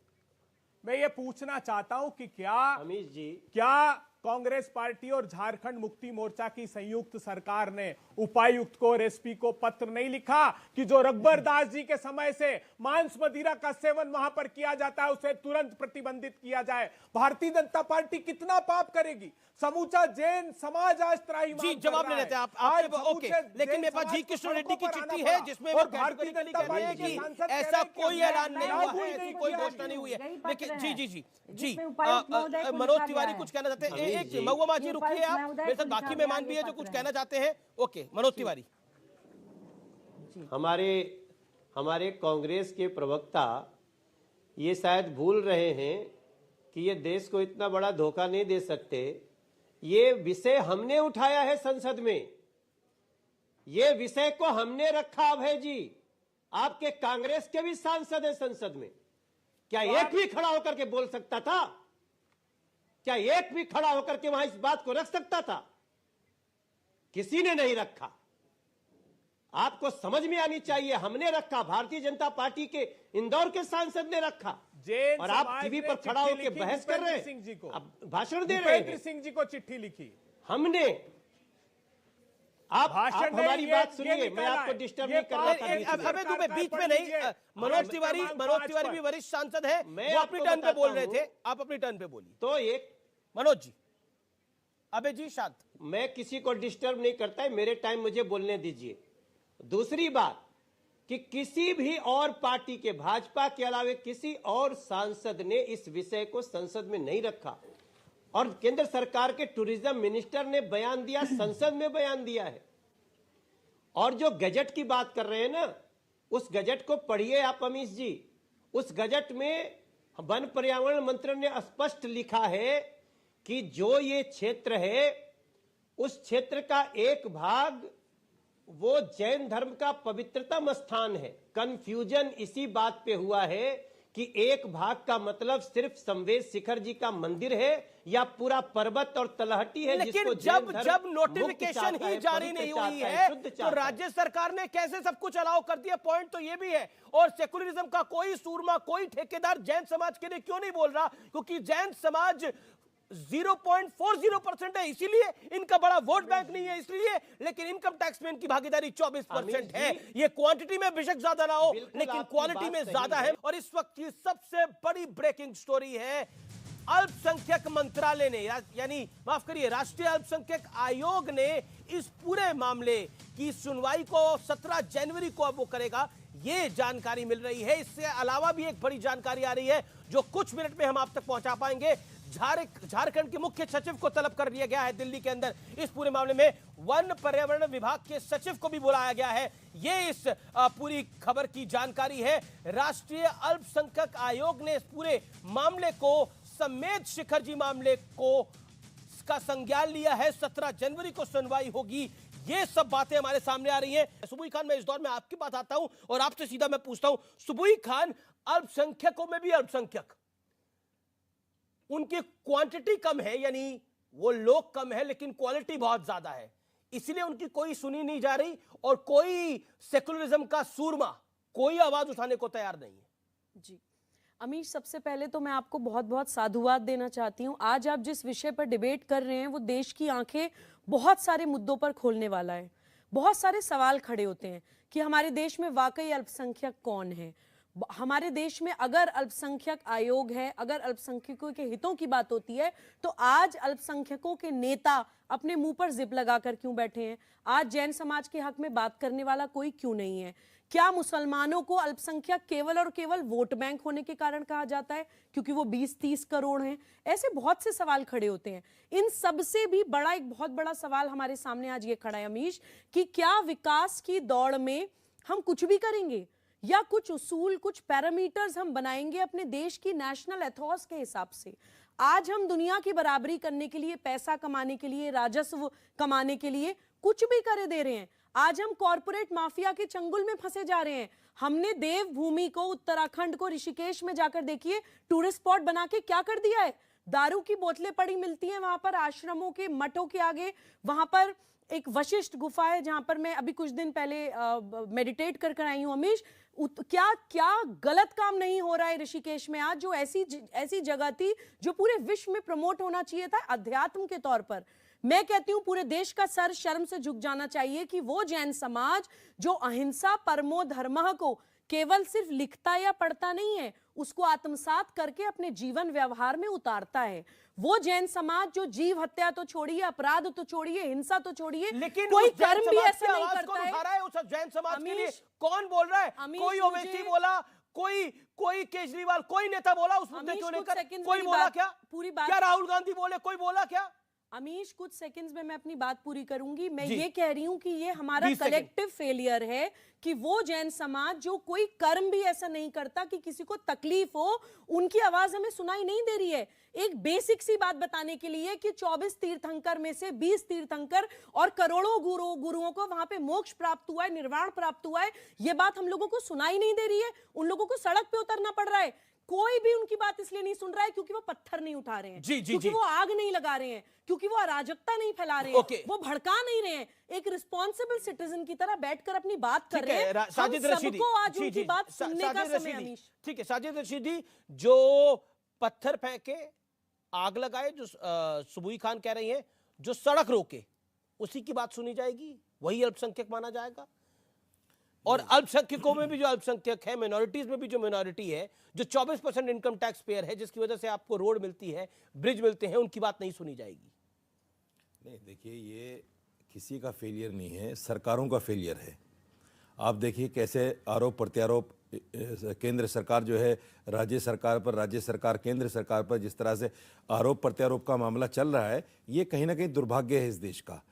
मैं ये पूछना चाहता हूं कि क्या कांग्रेस पार्टी और झारखंड मुक्ति मोर्चा की संयुक्त सरकार ने उपायुक्त को और एसपी को पत्र नहीं लिखा कि जो रघुबर दास जी के समय से मांस मदिरा का सेवन वहां पर किया जाता है उसे तुरंत प्रतिबंधित किया जाए? भारतीय जनता पार्टी कितना पाप करेगी? समूचा जैन समाज आज त्राहिमाम जी जवाब ले लेते हैं आप ओके, लेकिन मेरे पास जी किशन रेड्डी की चिट्ठी है जिसमें वो भारतीय जनता पार्टी की ऐसा कोई ऐलान नहीं हुआ है, ऐसी कोई घोषणा नहीं हुई है। लेकिन जी मनोज तिवारी कुछ कहना चाहते हैं? एक महुआ जी रुकिए, आप मेरे साथ बाकी मेहमान भी है जो कुछ कहना चाहते हैं। ओके मनोज तिवारी। हमारे कांग्रेस के प्रवक्ता ये शायद भूल रहे हैं कि ये देश को इतना बड़ा धोखा नहीं दे सकते। ये विषय हमने उठाया है संसद में, ये विषय को हमने रखा। अभय जी, आपके कांग्रेस के भी सांसद हैं संसद में, क्या एक भी खड़ा होकर के बोल सकता था? क्या एक भी खड़ा होकर के वहां इस बात को रख सकता था? किसी ने नहीं रखा। आपको समझ में आनी चाहिए, हमने रखा, भारतीय जनता पार्टी के इंदौर के सांसद ने रखा, और आप टीवी पर खड़ा होकर बहस कर रहे हैं, आप भाषण दे रहे हैं। भूपेंद्र सिंह जी को चिट्ठी लिखी हमने। आप हमारी बात सुनिए, मैं आपको डिस्टर्ब नहीं कर रहा था। अबे दुबे बीच में नहीं। मनोज तिवारी भी वरिष्ठ सांसद है, वो अपनी टर्न पे बोल रहे थे, आप अपनी टर्न पे बोलिए। तो एक मनोज जी, अबे जी शांत। मैं किसी को डिस्टर्ब नहीं करता है, मेरे टाइम मुझे बोलने दीजिए। दूसरी बात कि किसी भी और पार्टी के, भाजपा के अलावा किसी और सांसद ने इस विषय को संसद में नहीं रखा, और केंद्र सरकार के टूरिज्म मिनिस्टर ने बयान दिया, संसद में बयान दिया है। और जो गजट की बात कर रहे हैं ना, उस गजट को पढ़िए आप अमीश जी। उस गजट में वन पर्यावरण मंत्री ने स्पष्ट लिखा है कि जो ये क्षेत्र है उस क्षेत्र का एक भाग वो जैन धर्म का पवित्रतम स्थान है। कंफ्यूजन इसी बात पे हुआ है कि एक भाग का मतलब सिर्फ संवेद शिखर जी का मंदिर है या पूरा पर्वत और तलहटी है। लेकिन जब नोटिफिकेशन ही जारी नहीं हुई है तो राज्य सरकार ने कैसे सब कुछ अलाउ कर दिया? पॉइंट तो ये भी है। और सेकुलरिज्म का कोई सूरमा, कोई ठेकेदार जैन समाज के लिए क्यों नहीं बोल रहा? क्योंकि जैन समाज 0.40% है, इसीलिए इनका बड़ा वोट बैंक नहीं है, इसलिए। लेकिन इनकम टैक्स में इनकी भागीदारी 24% है। ये क्वांटिटी में बेशक ज्यादा ना हो, लेकिन क्वालिटी में ज्यादा है। और इस वक्त की सबसे बड़ी ब्रेकिंग स्टोरी है, अल्पसंख्यक मंत्रालय ने, यानी माफ करिए, राष्ट्रीय अल्पसंख्यक आयोग ने इस पूरे मामले की सुनवाई को 17 जनवरी को अब वो करेगा, ये जानकारी मिल रही है। इससे अलावा भी एक बड़ी जानकारी आ रही है जो कुछ मिनट में हम आप तक पहुंचा पाएंगे। झारखंड के मुख्य सचिव को तलब कर लिया गया है दिल्ली के अंदर। इस पूरे मामले में वन पर्यावरण विभाग के सचिव को भी बुलाया गया है। ये इस पूरी खबर की जानकारी है। राष्ट्रीय अल्पसंख्यक आयोग ने इस पूरे मामले को, संवेद शिखर जी मामले को का संज्ञान लिया है। 17 जनवरी को सुनवाई होगी। ये सब बातें हमारे सामने आ रही हैं। सुबुई खान, मैं इस दौर में आपके पास आता हूं और आपसे सीधा मैं पूछता हूं, सुबुई खान, अल्पसंख्यकों में भी अल्पसंख्यक, उनकी क्वांटिटी कम है, यानी वो लोग कम है लेकिन क्वालिटी बहुत ज्यादा है, इसलिए उनकी कोई सुनी नहीं जा रही और कोई सेकुलरिज्म का सूरमा, कोई आवाज उठाने को तैयार नहीं है। जी अमीश, सबसे पहले तो मैं आपको बहुत बहुत साधुवाद देना चाहती हूँ। आज आप जिस विषय पर डिबेट कर रहे हैं वो देश की आंखें बहुत सारे मुद्दों पर खोलने वाला है। बहुत सारे सवाल खड़े होते हैं कि हमारे देश में वाकई अल्पसंख्यक कौन है। हमारे देश में अगर अल्पसंख्यक आयोग है, अगर अल्पसंख्यकों के हितों की बात होती है, तो आज अल्पसंख्यकों के नेता अपने मुंह पर जिप लगाकर क्यों बैठे हैं? आज जैन समाज के हक में बात करने वाला कोई क्यों नहीं है? क्या मुसलमानों को अल्पसंख्यक केवल और केवल वोट बैंक होने के कारण कहा जाता है क्योंकि वो 20-30 करोड़ हैं? ऐसे बहुत से सवाल खड़े होते हैं। इन सब से भी बड़ा एक बहुत बड़ा सवाल हमारे सामने आज ये खड़ा है अमीश, कि क्या विकास की दौड़ में हम कुछ भी करेंगे या कुछ उसूल, कुछ पैरामीटर्स हम बनाएंगे अपने देश की नेशनल एथॉस के हिसाब से? आज हम दुनिया की बराबरी करने के लिए, पैसा कमाने के लिए, राजस्व कमाने के लिए कुछ भी करे दे रहे हैं। आज हम कॉरपोरेट माफिया के चंगुल में फंसे जा रहे हैं। हमने देवभूमि को, उत्तराखंड को, ऋषिकेश में जाकर देखिए, टूरिस्ट स्पॉट बना के क्या कर दिया है। दारू की बोतलें पड़ी मिलती हैं वहां पर, आश्रमों के मठों के आगे। वहां पर एक वशिष्ठ गुफा है जहां पर मैं अभी कुछ दिन पहले मेडिटेट कर आई हूं अमीश। क्या क्या गलत काम नहीं हो रहा है ऋषिकेश में आज, जो ऐसी जगह थी जो पूरे विश्व में प्रमोट होना चाहिए था अध्यात्म के तौर पर। मैं कहती हूं पूरे देश का सर शर्म से झुक जाना चाहिए कि वो जैन समाज जो अहिंसा परमो धर्मः को केवल सिर्फ लिखता या पढ़ता नहीं है, उसको आत्मसात करके अपने जीवन व्यवहार में उतारता है। वो जैन समाज जो जीव हत्या तो छोड़िए, अपराध तो छोड़िए, हिंसा तो छोड़िए, लेकिन कोई उस जैन कर्म भी समाज ऐसा की नहीं आवाज करता कौन है। उठा रहा है? उस जैन समाज के लिए अमीश, कौन बोल रहा है? अमीश, कोई ओवैसी बोला, कोई केजरीवाल, कोई नेता बोला उस मुद्दे को लेकर? कोई बोला क्या? पूरी बात, क्या राहुल गांधी बोले? कोई बोला क्या? अमीश, कुछ सेकंड्स में मैं अपनी बात पूरी करूंगी। मैं जी। ये कह रही हूं कि ये हमारा 20 सेकंड। कलेक्टिव फेलियर है कि वो जैन समाज जो कोई कर्म भी ऐसा नहीं करता कि किसी को तकलीफ हो, उनकी आवाज हमें सुनाई नहीं दे रही है। एक बेसिक सी बात बताने के लिए कि 24 तीर्थंकर में से 20 तीर्थंकर और करोड़ों गुरुओं को वहां पे मोक्ष प्राप्त हुआ है, निर्वाण प्राप्त हुआ है, ये बात हम लोगों को सुनाई नहीं दे रही है। उन लोगों को सड़क पे उतरना पड़ रहा है। कोई भी उनकी बात इसलिए नहीं सुन रहा है क्योंकि वो पत्थर नहीं उठा रहे हैं, क्योंकि वो आग नहीं लगा रहे हैं, क्योंकि वो अराजकता नहीं फैला रहे हैं, वो भड़का नहीं रहे हैं। एक रिस्पॉन्सिबल सिटीजन की तरह बैठकर अपनी बात कर रहे हैं। हम सबको आज उनकी बात सुनने का समय है अमीश। ठीक है साजिद रशीदी, जो पत्थर फेंके, आग लगाए, जो सुबुई खान कह रही हैं, जो सड़क रोके, उसी की बात सुनी जाएगी, वही अल्पसंख्यक माना जाएगा? और अल्पसंख्यकों में भी जो अल्पसंख्यक है, मिनॉरिटीज में भी जो मिनॉरिटी है, जो 24% इनकम टैक्स पेयर है, जिसकी वजह से आपको रोड मिलती है, ब्रिज मिलते हैं, उनकी बात नहीं सुनी जाएगी? नहीं, देखिए, ये किसी का फेलियर नहीं है, सरकारों का फेलियर है। आप देखिए कैसे आरोप प्रत्यारोप केंद्र सरकार जो है राज्य सरकार पर, राज्य सरकार केंद्र सरकार पर जिस तरह से आरोप प्रत्यारोप का मामला चल रहा है, ये कहीं ना कहीं दुर्भाग्य है इस देश का।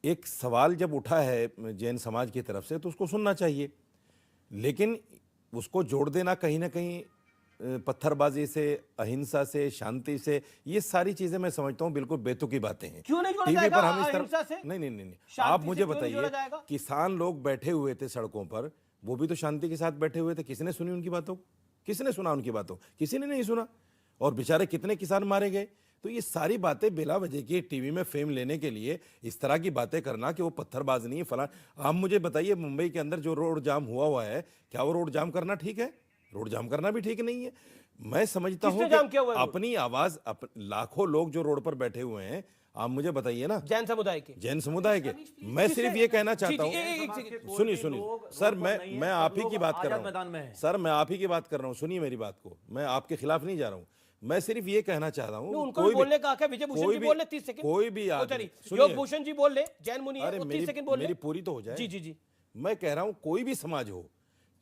एक सवाल जब उठा है जैन समाज की तरफ से तो उसको सुनना चाहिए, लेकिन उसको जोड़ देना कहीं ना कहीं पत्थरबाजी से, अहिंसा से, शांति से, ये सारी चीजें मैं समझता हूँ बिल्कुल बेतुकी बातें हैं। क्यों नहीं जोड़ा टीवी जाएगा पर हम इस अहिंसा से? तरह नहीं, शांति आप से मुझे क्यों नहीं जोड़ा बताइए, जाएगा? किसान लोग बैठे हुए थे सड़कों पर, वो भी तो शांति के साथ बैठे हुए थे। किसने सुनी उनकी बातों? किसने सुना उनकी बातों? किसी ने नहीं सुना। और बेचारे कितने किसान मारे गए। तो ये सारी बातें बिला वजह की टीवी में फेम लेने के लिए इस तरह की बातें करना कि वो पत्थरबाज नहीं है फलां। आप मुझे बताइए, मुंबई के अंदर जो रोड जाम हुआ है, क्या वो रोड जाम करना ठीक है? रोड जाम करना भी ठीक नहीं है। मैं समझता हूँ अपनी आवाज, लाखों लोग जो रोड पर बैठे हुए हैं, आप मुझे बताइए ना, जैन समुदाय के मैं सिर्फ ये कहना चाहता हूँ, सुनिए सर, मैं आप ही की बात कर रहा हूँ सर, मैं आप ही की बात कर रहा हूँ, सुनिए मेरी बात को, मैं आपके खिलाफ नहीं जा रहा हूँ। मैं सिर्फ ये कहना चाह रहा हूँ, कोई बोलने का हक है। विजय भूषण जी बोल ले 30 सेकंड, कोई भी योग भूषण जी बोल ले, जैन मुनि है, 30 सेकंड बोल ले, मेरी पूरी तो हो जाए। जी। मैं कह रहा हूँ कोई भी समाज हो,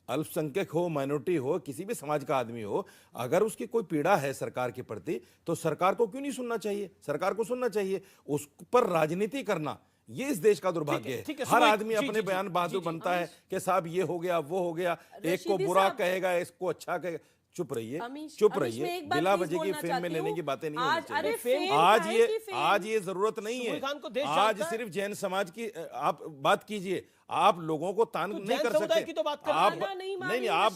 अल्पसंख्यक हो, माइनॉरिटी हो, किसी भी समाज का आदमी हो, अगर उसकी कोई पीड़ा है सरकार के प्रति, तो सरकार को क्यों नहीं सुनना चाहिए? सरकार को सुनना चाहिए। उस पर राजनीति करना, ये इस देश का दुर्भाग्य है। हर आदमी अपने बयान बहादुर बनता है कि साहब ये हो गया, वो हो गया, एक को बुरा कहेगा, इसको अच्छा कहेगा। चुप रहिए, चुप रहिए, बिला वजह की फेम में लेने की बातें नहीं होनी चाहिए। आज ये जरूरत नहीं है। आज सिर्फ जैन समाज की आप बात कीजिए, आप लोगों को तान नहीं कर सकते। की तो बात कर आप नहीं, आप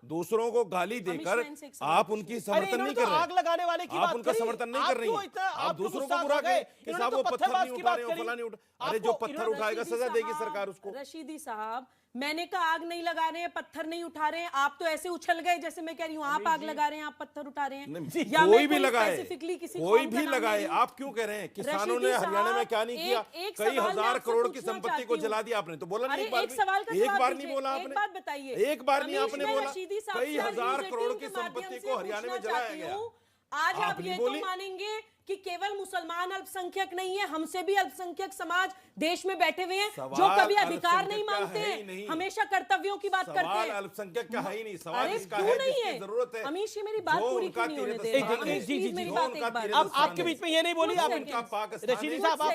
दूसरों को गाली देकर आप उनकी समर्थन नहीं कर रहे। आग लगाने वाले की आप उनका समर्थन नहीं कर रही हैं। आप दूसरों को बुरा कहें कि साहब वो पत्थर नहीं उठा रहे हो, फला नहीं उठा। अरे जो पत्थर उठाएगा सजा देगी सरकार उसको। रशीदी साहब, मैंने कहा आग नहीं लगा रहे हैं, पत्थर नहीं उठा रहे हैं। आप तो ऐसे उछल गए जैसे मैं कह रही हूँ आप आग लगा रहे हैं, आप पत्थर उठा रहे हैं। या कोई भी लगाए, किसी कोई भी लगाए, आप क्यों कह रहे हैं? किसानों ने हरियाणा में क्या नहीं किया? कई हजार करोड़ की संपत्ति को जला दिया आपने, तो बोला नहीं? एक बार नहीं बोला आपने? एक बात बताइए, एक बार नहीं आपने बोला? कई हजार करोड़ की संपत्ति को हरियाणा में जलाया गया। आज आप ये तो मानेंगे कि केवल मुसलमान अल्पसंख्यक नहीं है, हमसे भी अल्पसंख्यक समाज देश में बैठे हुए हैं जो कभी अधिकार नहीं मांगते हैं, हमेशा कर्तव्यों की बात करते हैं। अल्पसंख्यक का है ही नहीं, सवाल अरे इसका क्यों है नहीं है? जरूरत है। अमीश ये मेरी बात पूरी क्यों नहीं होने दे रहे? अब आपके बीच में ये नहीं बोली, आप रशीदी साहब आप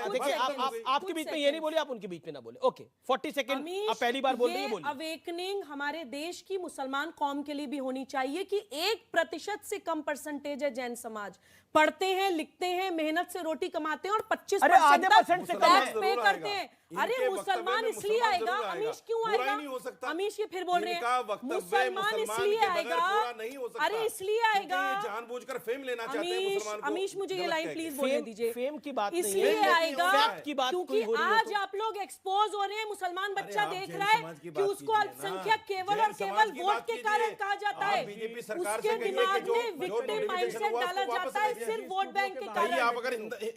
देखिए, आपके बीच में ये नहीं बोली, आप उनके बीच में ना बोले। ओके 40 सेकंड आप पहली बार बोल रही है, बोलिए। अवेकनिंग हमारे देश की मुसलमान कौम के लिए भी होनी चाहिए कि 1% से कम परसेंटेज है जैन समाज, पढ़ते हैं, लिखते हैं, मेहनत से रोटी कमाते हैं और 25% टैक्स पे करते हैं। अरे मुसलमान इसलिए आएगा, अमीश क्यों आएगा? अमीश ये फिर बोल रहे हैं मुसलमान इसलिए आएगा, अरे इसलिए आएगा, जानबूझकर फेम लेना चाहते हैं मुसलमान को। अमीश मुझे ये लाइन प्लीज बोलने दीजिए। फेम की बात इसलिए आएगा क्योंकि आज आप लोग एक्सपोज हो रहे हैं, मुसलमान बच्चा देख रहा है कि उसको अल्पसंख्यक केवल और केवल वोट के कारण कहा जाता है, उसके दिमाग में विक्टिम माइंडसेट डाला जाता है सिर्फ वोट बैंक के कारण।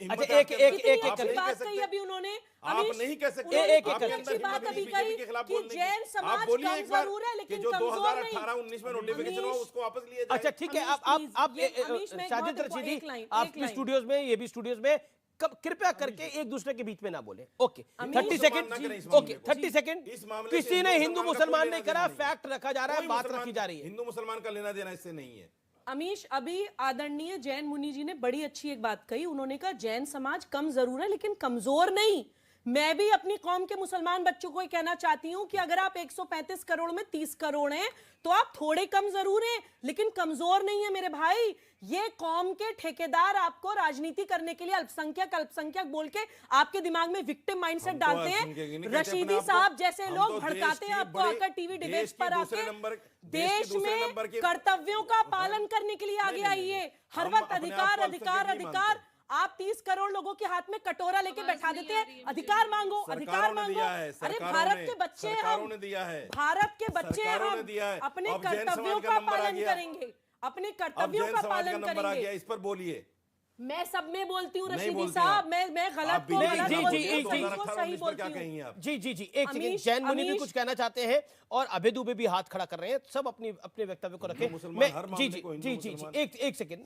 अच्छा एक बात कही अभी उन्होंने, आप नहीं कह सकते। एक अच्छी बात अभी कही कि जैन समाज कम जरूर है लेकिन कमजोर नहीं। 2018-19 में नोटिफिकेशन हुआ उसको वापस लिया जाए। अच्छा ठीक है, आप साजिद रशीदी आप स्टूडियोज में, ये भी स्टूडियोज में, कृपया करके एक दूसरे के बीच में ना बोले। Okay 30 second, okay 30 second. किसी ने हिंदू मुसलमान नहीं करा, फैक्ट रखा जा रहा है, बात रखी जा रही है। हिंदू मुसलमान का लेना देना इससे नहीं है। अमीश अभी आदरणीय जैन मुनि जी ने बड़ी अच्छी एक बात कही, उन्होंने कहा जैन समाज कम जरूर है लेकिन कमजोर नहीं। मैं भी अपनी कौम के मुसलमान बच्चों को ये कहना चाहती हूं कि अगर आप 135 करोड़ में 30 करोड़ हैं तो आप थोड़े कम जरूर हैं लेकिन कमजोर नहीं है मेरे भाई। ये कौम के ठेकेदार आपको राजनीति करने के लिए अल्पसंख्यक बोल के आपके दिमाग में विक्टिम माइंडसेट डालते हैं। रशीदी साहब जैसे लोग भड़काते हैं आपको आकर टीवी डिबेट्स पर आके। देश में कर्तव्यों का पालन करने के लिए आगे आइए। हर वक्त अधिकार अधिकार अधिकार। आप 30 करोड़ लोगों के हाथ में कटोरा लेके बैठा देते हैं, अधिकार मांगो अधिकार मांगो। अरे भारत के बच्चे हम, भारत के बच्चे हम अपने कर्तव्यों का पालन करेंगे, अपने कर्तव्यों का पालन करेंगे। इस पर बोलिए। मैं सब में बोलती हूँ रशीदी साहब, मैं गलत को गलत बोलती हूँ, सही बोलती हूँ। जी एक सेकंड, जैन मुनि भी कुछ कहना चाहते हैं और अभय दुबे भी हाथ खड़ा कर रहे हैं। सब अपने वक्तव्य को रखें। एक सेकंड,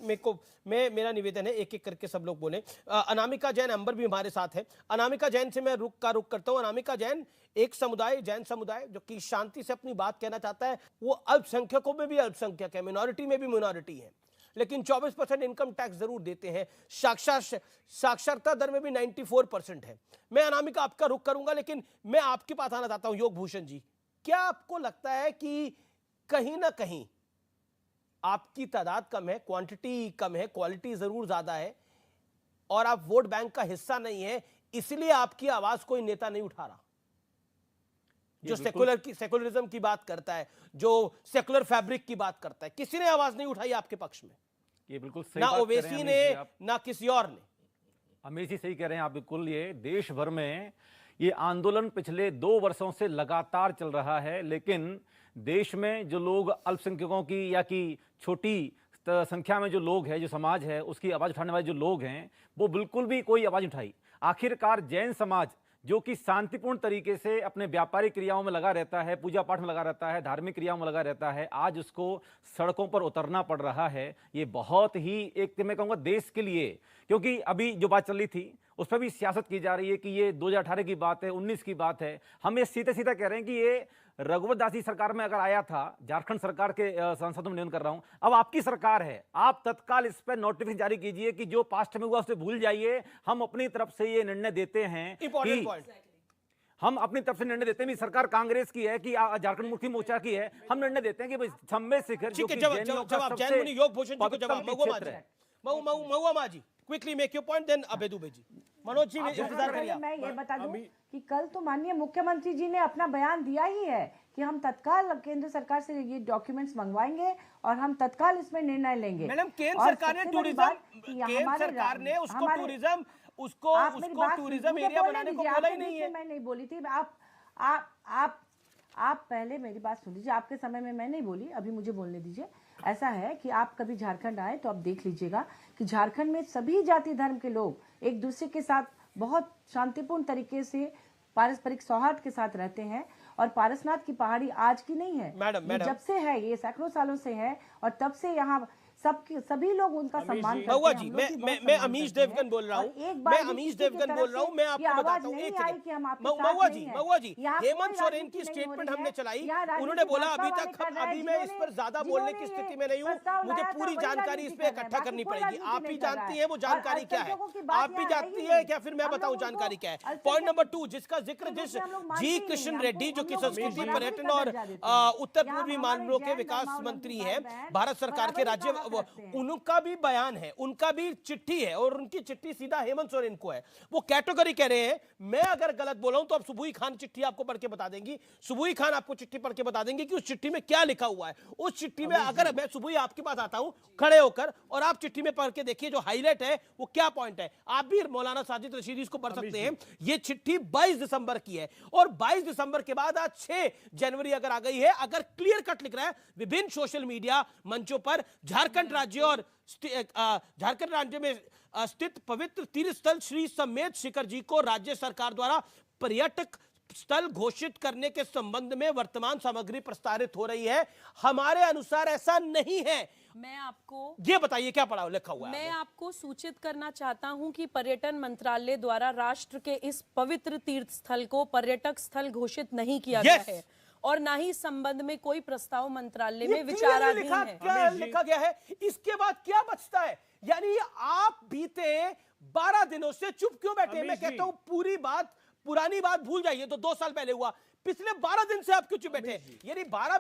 मेरा निवेदन है एक एक करके सब लोग बोले। अनामिका जैन अंबर भी हमारे साथ है। अनामिका जैन से मैं रुख करता हूँ। अनामिका जैन, एक समुदाय, जैन समुदाय जो कि शांति से अपनी बात कहना चाहता है, वो अल्पसंख्यकों में भी अल्पसंख्यक है, मिनॉरिटी में भी मिनॉरिटी है, लेकिन 24% इनकम टैक्स जरूर देते हैं। साक्षरता दर में भी 94% है। मैं अनामिका आपका रुख करूंगा, लेकिन मैं आपके पास आना चाहता हूं। योग भूषण जी, क्या आपको लगता है कि कहीं ना कहीं आपकी तादाद कम है, क्वांटिटी कम है, क्वालिटी जरूर ज्यादा है और आप वोट बैंक का हिस्सा नहीं है, इसलिए आपकी आवाज कोई नेता नहीं उठा रहा? जो सेकुलरिज्म की बात करता है, जो सेकुलर फैब्रिक की बात करता है, किसी ने आवाज नहीं उठाई आपके पक्ष में? ये बिल्कुल सही ना बात ओवैसी ने, ना किसी और ने। अमीश जी सही कह रहे हैं आप बिल्कुल। ये देश भर में ये आंदोलन पिछले 2 वर्षों से लगातार चल रहा है, लेकिन देश में जो लोग अल्पसंख्यकों की या कि छोटी संख्या में जो लोग हैं, जो समाज है, उसकी आवाज उठाने वाले जो लोग हैं, वो बिल्कुल भी कोई आवाज उठाई। आखिरकार जैन समाज जो कि शांतिपूर्ण तरीके से अपने व्यापारिक क्रियाओं में लगा रहता है, पूजा पाठ में लगा रहता है, धार्मिक क्रियाओं में लगा रहता है, आज उसको सड़कों पर उतरना पड़ रहा है। ये बहुत ही एक मैं कहूँगा देश के लिए, क्योंकि अभी जो बात चल रही थी उस पर भी सियासत की जा रही है कि ये 2018 की बात है, 19 की बात है। हम ये सीधे सीधा कह रहे हैं कि ये रघुवर दासी सरकार में अगर आया था, झारखंड सरकार के सांसदों में निवेदन कर रहा हूं, अब आपकी सरकार है, आप तत्काल इस पर नोटिफिकेशन जारी कीजिए कि जो पास्ट में हुआ उसे भूल जाइए। हम अपनी तरफ से ये निर्णय देते हैं कि हम अपनी तरफ से निर्णय देते हैं, सरकार कांग्रेस की है कि झारखंड मुक्ति मोर्चा की है, हम निर्णय देते हैं कि छम्बे शिखर जो कि योग भूषण जी को जवाब। Mahua Maji, quickly make your point, then Abhay Dubey ji. Manoj ji इंतजार करिए। मैं ये बता दूं कि कल तो माननीय मुख्यमंत्री जी ने अपना बयान दिया ही है कि हम तत्काल केंद्र सरकार से ये डॉक्यूमेंट्स मंगवाएंगे और हम तत्काल इसमें निर्णय लेंगे। मैडम केंद्र सरकार ने टूरिज्म, केंद्र सरकार ने उसको टूरिज्म एरिया बनाने को बोला ही नहीं है। मैं नहीं बोली थी। आप पहले मेरी बात सुन लीजिए। आपके समय में मैं नहीं बोली, अभी मुझे बोलने दीजिए। ऐसा है कि आप कभी झारखंड आए तो आप देख लीजिएगा कि झारखंड में सभी जाति धर्म के लोग एक दूसरे के साथ बहुत शांतिपूर्ण तरीके से पारस्परिक सौहार्द के साथ रहते हैं। और पारसनाथ की पहाड़ी आज की नहीं है, मैडम जब से है, ये सैकड़ों सालों से है और तब से यहाँ सभी लोग उनका सम्मान करते हैं। महुआ जी, मैं अमीश देवगन बोल रहा हूँ। मैं अमीश देवगन बोल रहा हूँ। मैं आपको बताता हूँ, एक सेकंड। महुआ जी, हेमंत सोरेन की स्टेटमेंट हमने चलाई, उन्होंने बोला अभी मैं इस पर ज्यादा बोलने की स्थिति में नहीं हूँ, मुझे पूरी जानकारी इस पे इकट्ठा करनी पड़ेगी। आप ही जानती है वो जानकारी क्या है, आप भी जानती है क्या, फिर मैं बताऊँ जानकारी क्या है। पॉइंट नंबर 2 जिसका जिक्र जिस जी किशन रेड्डी जो कि संस्कृति पर्यटन और उत्तर पूर्वी मामलों के विकास मंत्री है भारत सरकार के राज्य, उनका भी बयान है, उनका भी चिट्ठी है और उनकी चिट्ठी सीधा हेमंत सोरेन को है। वो कैटेगरी कह रहे हैं, मैं अगर गलत बोला हूं तो अब सुबुई खान चिट्ठी आपको पढ़ के बता देंगी, सुबुई खान आपको चिट्ठी पढ़ के बता देंगे कि उस चिट्ठी में क्या लिखा हुआ है। उस चिट्ठी में अगर मैं सुबुई आपके पास आता हूं खड़े होकर और आप चिट्ठी में पढ़ के देखिए जो हाईलाइट है वो क्या पॉइंट है। आप भी मौलाना साजिद रशीदी इसको पढ़ सकते हैं। ये चिट्ठी 22 दिसंबर की है और 22 दिसंबर के बाद आज 6 जनवरी अगर आ गई है, अगर क्लियर कट लिख रहा है विभिन्न सोशल मीडिया मंचों पर झारखंड राज्य और झारखंड राज्य में स्थित पवित्र तीर्थ स्थल श्री समेत शिखर जी को राज्य सरकार द्वारा पर्यटक स्थल घोषित करने के संबंध में वर्तमान सामग्री प्रस्तावित हो रही है। हमारे अनुसार ऐसा नहीं है। मैं आपको ये बताइए क्या पढ़ा लिखा हुआ है। मैं आपको सूचित करना चाहता हूं कि पर्यटन मंत्रालय द्वारा राष्ट्र के इस पवित्र तीर्थ स्थल को पर्यटक स्थल घोषित नहीं किया गया है और ना ही संबंध में कोई प्रस्ताव मंत्रालय में विचाराधीन है। क्या लिखा गया है, इसके बाद क्या बचता है? यानी आप बीते 12 दिनों से चुप क्यों बैठे? मैं कहता हूं पूरी बात, पुरानी बात भूल जाइए, तो 2 साल पहले हुआ। पिछले 12 दिन से आप क्यों चुप बैठे? यानी 12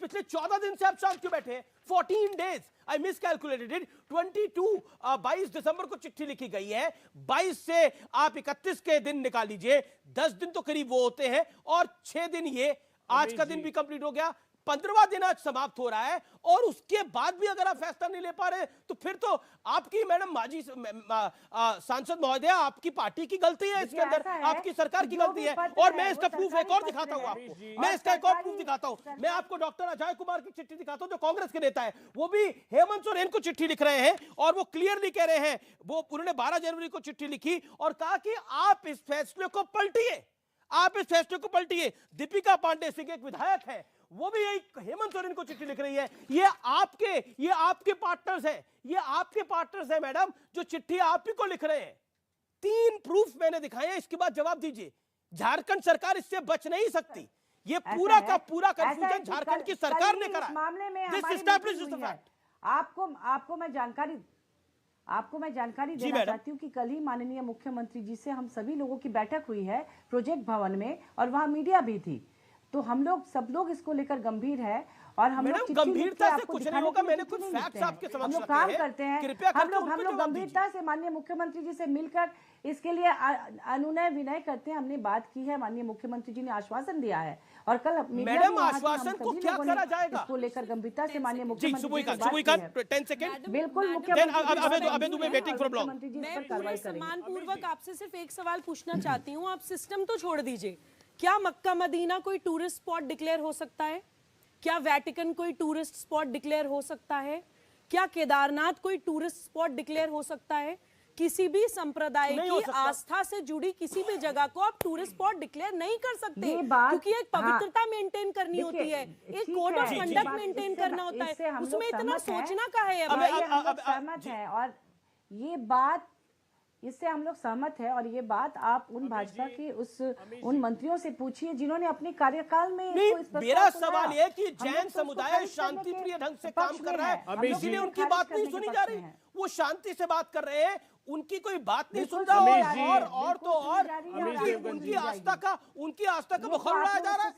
पिछले 14 दिन से आप शांत क्यों बैठे? 14 डेज आई मिसकैलकुलेटेड इट। 22 दिसंबर को चिट्ठी लिखी गई है, 22 से आप 31 के दिन निकाल लीजिए, 10 दिन तो करीब वो होते हैं और 6 दिन ये, आज का दिन भी कंप्लीट हो गया, 15वां दिन आज समाप्त हो रहा है और उसके बाद भी अगर आप फैसला नहीं ले पा रहे तो फिर तो आपकी मैडम माजी सांसद महोदय, आपकी पार्टी की गलती है इसके अंदर, आपकी सरकार की गलती है। और मैं इसका प्रूफ एक और दिखाता हूं आपको, मैं इसका एक और प्रूफ दिखाता हूं। मैं आपको डॉक्टर अजय कुमार की चिट्ठी दिखाता हूं जो कांग्रेस के नेता है, वो भी हेमंत सोरेन को चिट्ठी लिख रहे हैं और वो क्लियरली कह रहे हैं, वो उन्होंने 12 जनवरी को चिट्ठी लिखी और कहा कि आप इस फैसले को पलटिए, आप इस फैसले को पलटिए। दीपिका पांडे सिंह एक विधायक है, वो भी यही हेमंत सोरेन को चिट्ठी लिख रही है। ये आपके पार्टनर्स हैं, ये आपके पार्टनर्स हैं मैडम, जो चिट्ठी आप ही को लिख रहे हैं। 3 प्रूफ मैंने दिखाए हैं, इसके बाद जवाब दीजिए। झारखंड सरकार इससे बच नहीं सकती। ये पूरा का पूरा कंफ्यूजन झारखंड की सरकार ने करा। मामले में आपको मैं जानकारी देना चाहती हूँ कि कल ही माननीय मुख्यमंत्री जी से हम सभी लोगों की बैठक हुई है प्रोजेक्ट भवन में और वहाँ मीडिया भी थी। तो हम लोग सब लोग इसको लेकर गंभीर है और हम लोग गंभीरता से कुछ नहीं होगा। मैंने कुछ फैक्ट्स आपके समक्ष हम लोग काम करते हैं, हम लोग गंभीरता से माननीय मुख्यमंत्री जी से मिलकर इसके लिए अनुनय विनय करते हैं। हमने बात की है, माननीय मुख्यमंत्री जी ने आश्वासन दिया है और कल मैडम आश्वासन को क्या करा जाएगा इसको लेकर गंभीरता से माननीय मुख्यमंत्री बिल्कुल मुख्यमंत्री जी इस पर कार्रवाई करेंगे। सम्मानपूर्वक आपसे सिर्फ एक सवाल पूछना चाहती हूँ, आप सिस्टम तो छोड़ दीजिए, क्या मक्का मदीना कोई टूरिस्ट स्पॉट डिक्लेयर हो सकता है? क्या वेटिकन कोई टूरिस्ट स्पॉट डिक्लेयर हो सकता है? क्या केदारनाथ कोई टूरिस्ट स्पॉट डिक्लेयर हो सकता है? किसी भी संप्रदाय की आस्था से जुड़ी किसी भी जगह को आप टूरिस्ट स्पॉट डिक्लेयर नहीं कर सकते, क्योंकि एक पवित्रता मेंटेन करनी होती है, एक कोड ऑफ कंडक्ट मेंटेन करना होता है, उसमें इतना सोचना का है। सहमत है और ये बात, इससे हम लोग सहमत है और ये बात आप उन भाजपा के उन मंत्रियों से पूछिए जिन्होंने अपने कार्यकाल में मेरा सवाल ये कि जैन समुदाय शांति प्रिय ढंग से काम कर रहा है, इसीलिए उनकी बात नहीं सुनी जा रही। वो शांति से बात कर रहे हैं, उनकी कोई बात नहीं सुन रहा और तो और उनकी आस्था का बुखार उड़ाया जा रहा है।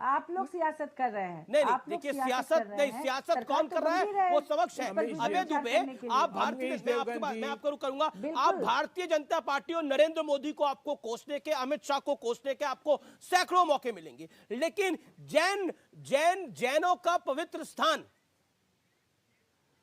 आप लोग सियासत कर रहे हैं। नहीं आप लोग देखिए सियासत सियासत कर रहे नहीं, हैं। सियासत सरकार कौन तो कर रहा बन ही है रहे वो हैं। समक्ष है। इस पर अबे विचार दुबे करने के लिए। आप भारतीय अमीश मैं आपकी बात देवगन मैं जी। आपको करूंगा, बिल्कुल। आप भारतीय जनता पार्टी और नरेंद्र मोदी को आपको कोसने के, अमित शाह को कोसने के आपको सैकड़ों मौके मिलेंगे, लेकिन जैनों का पवित्र स्थान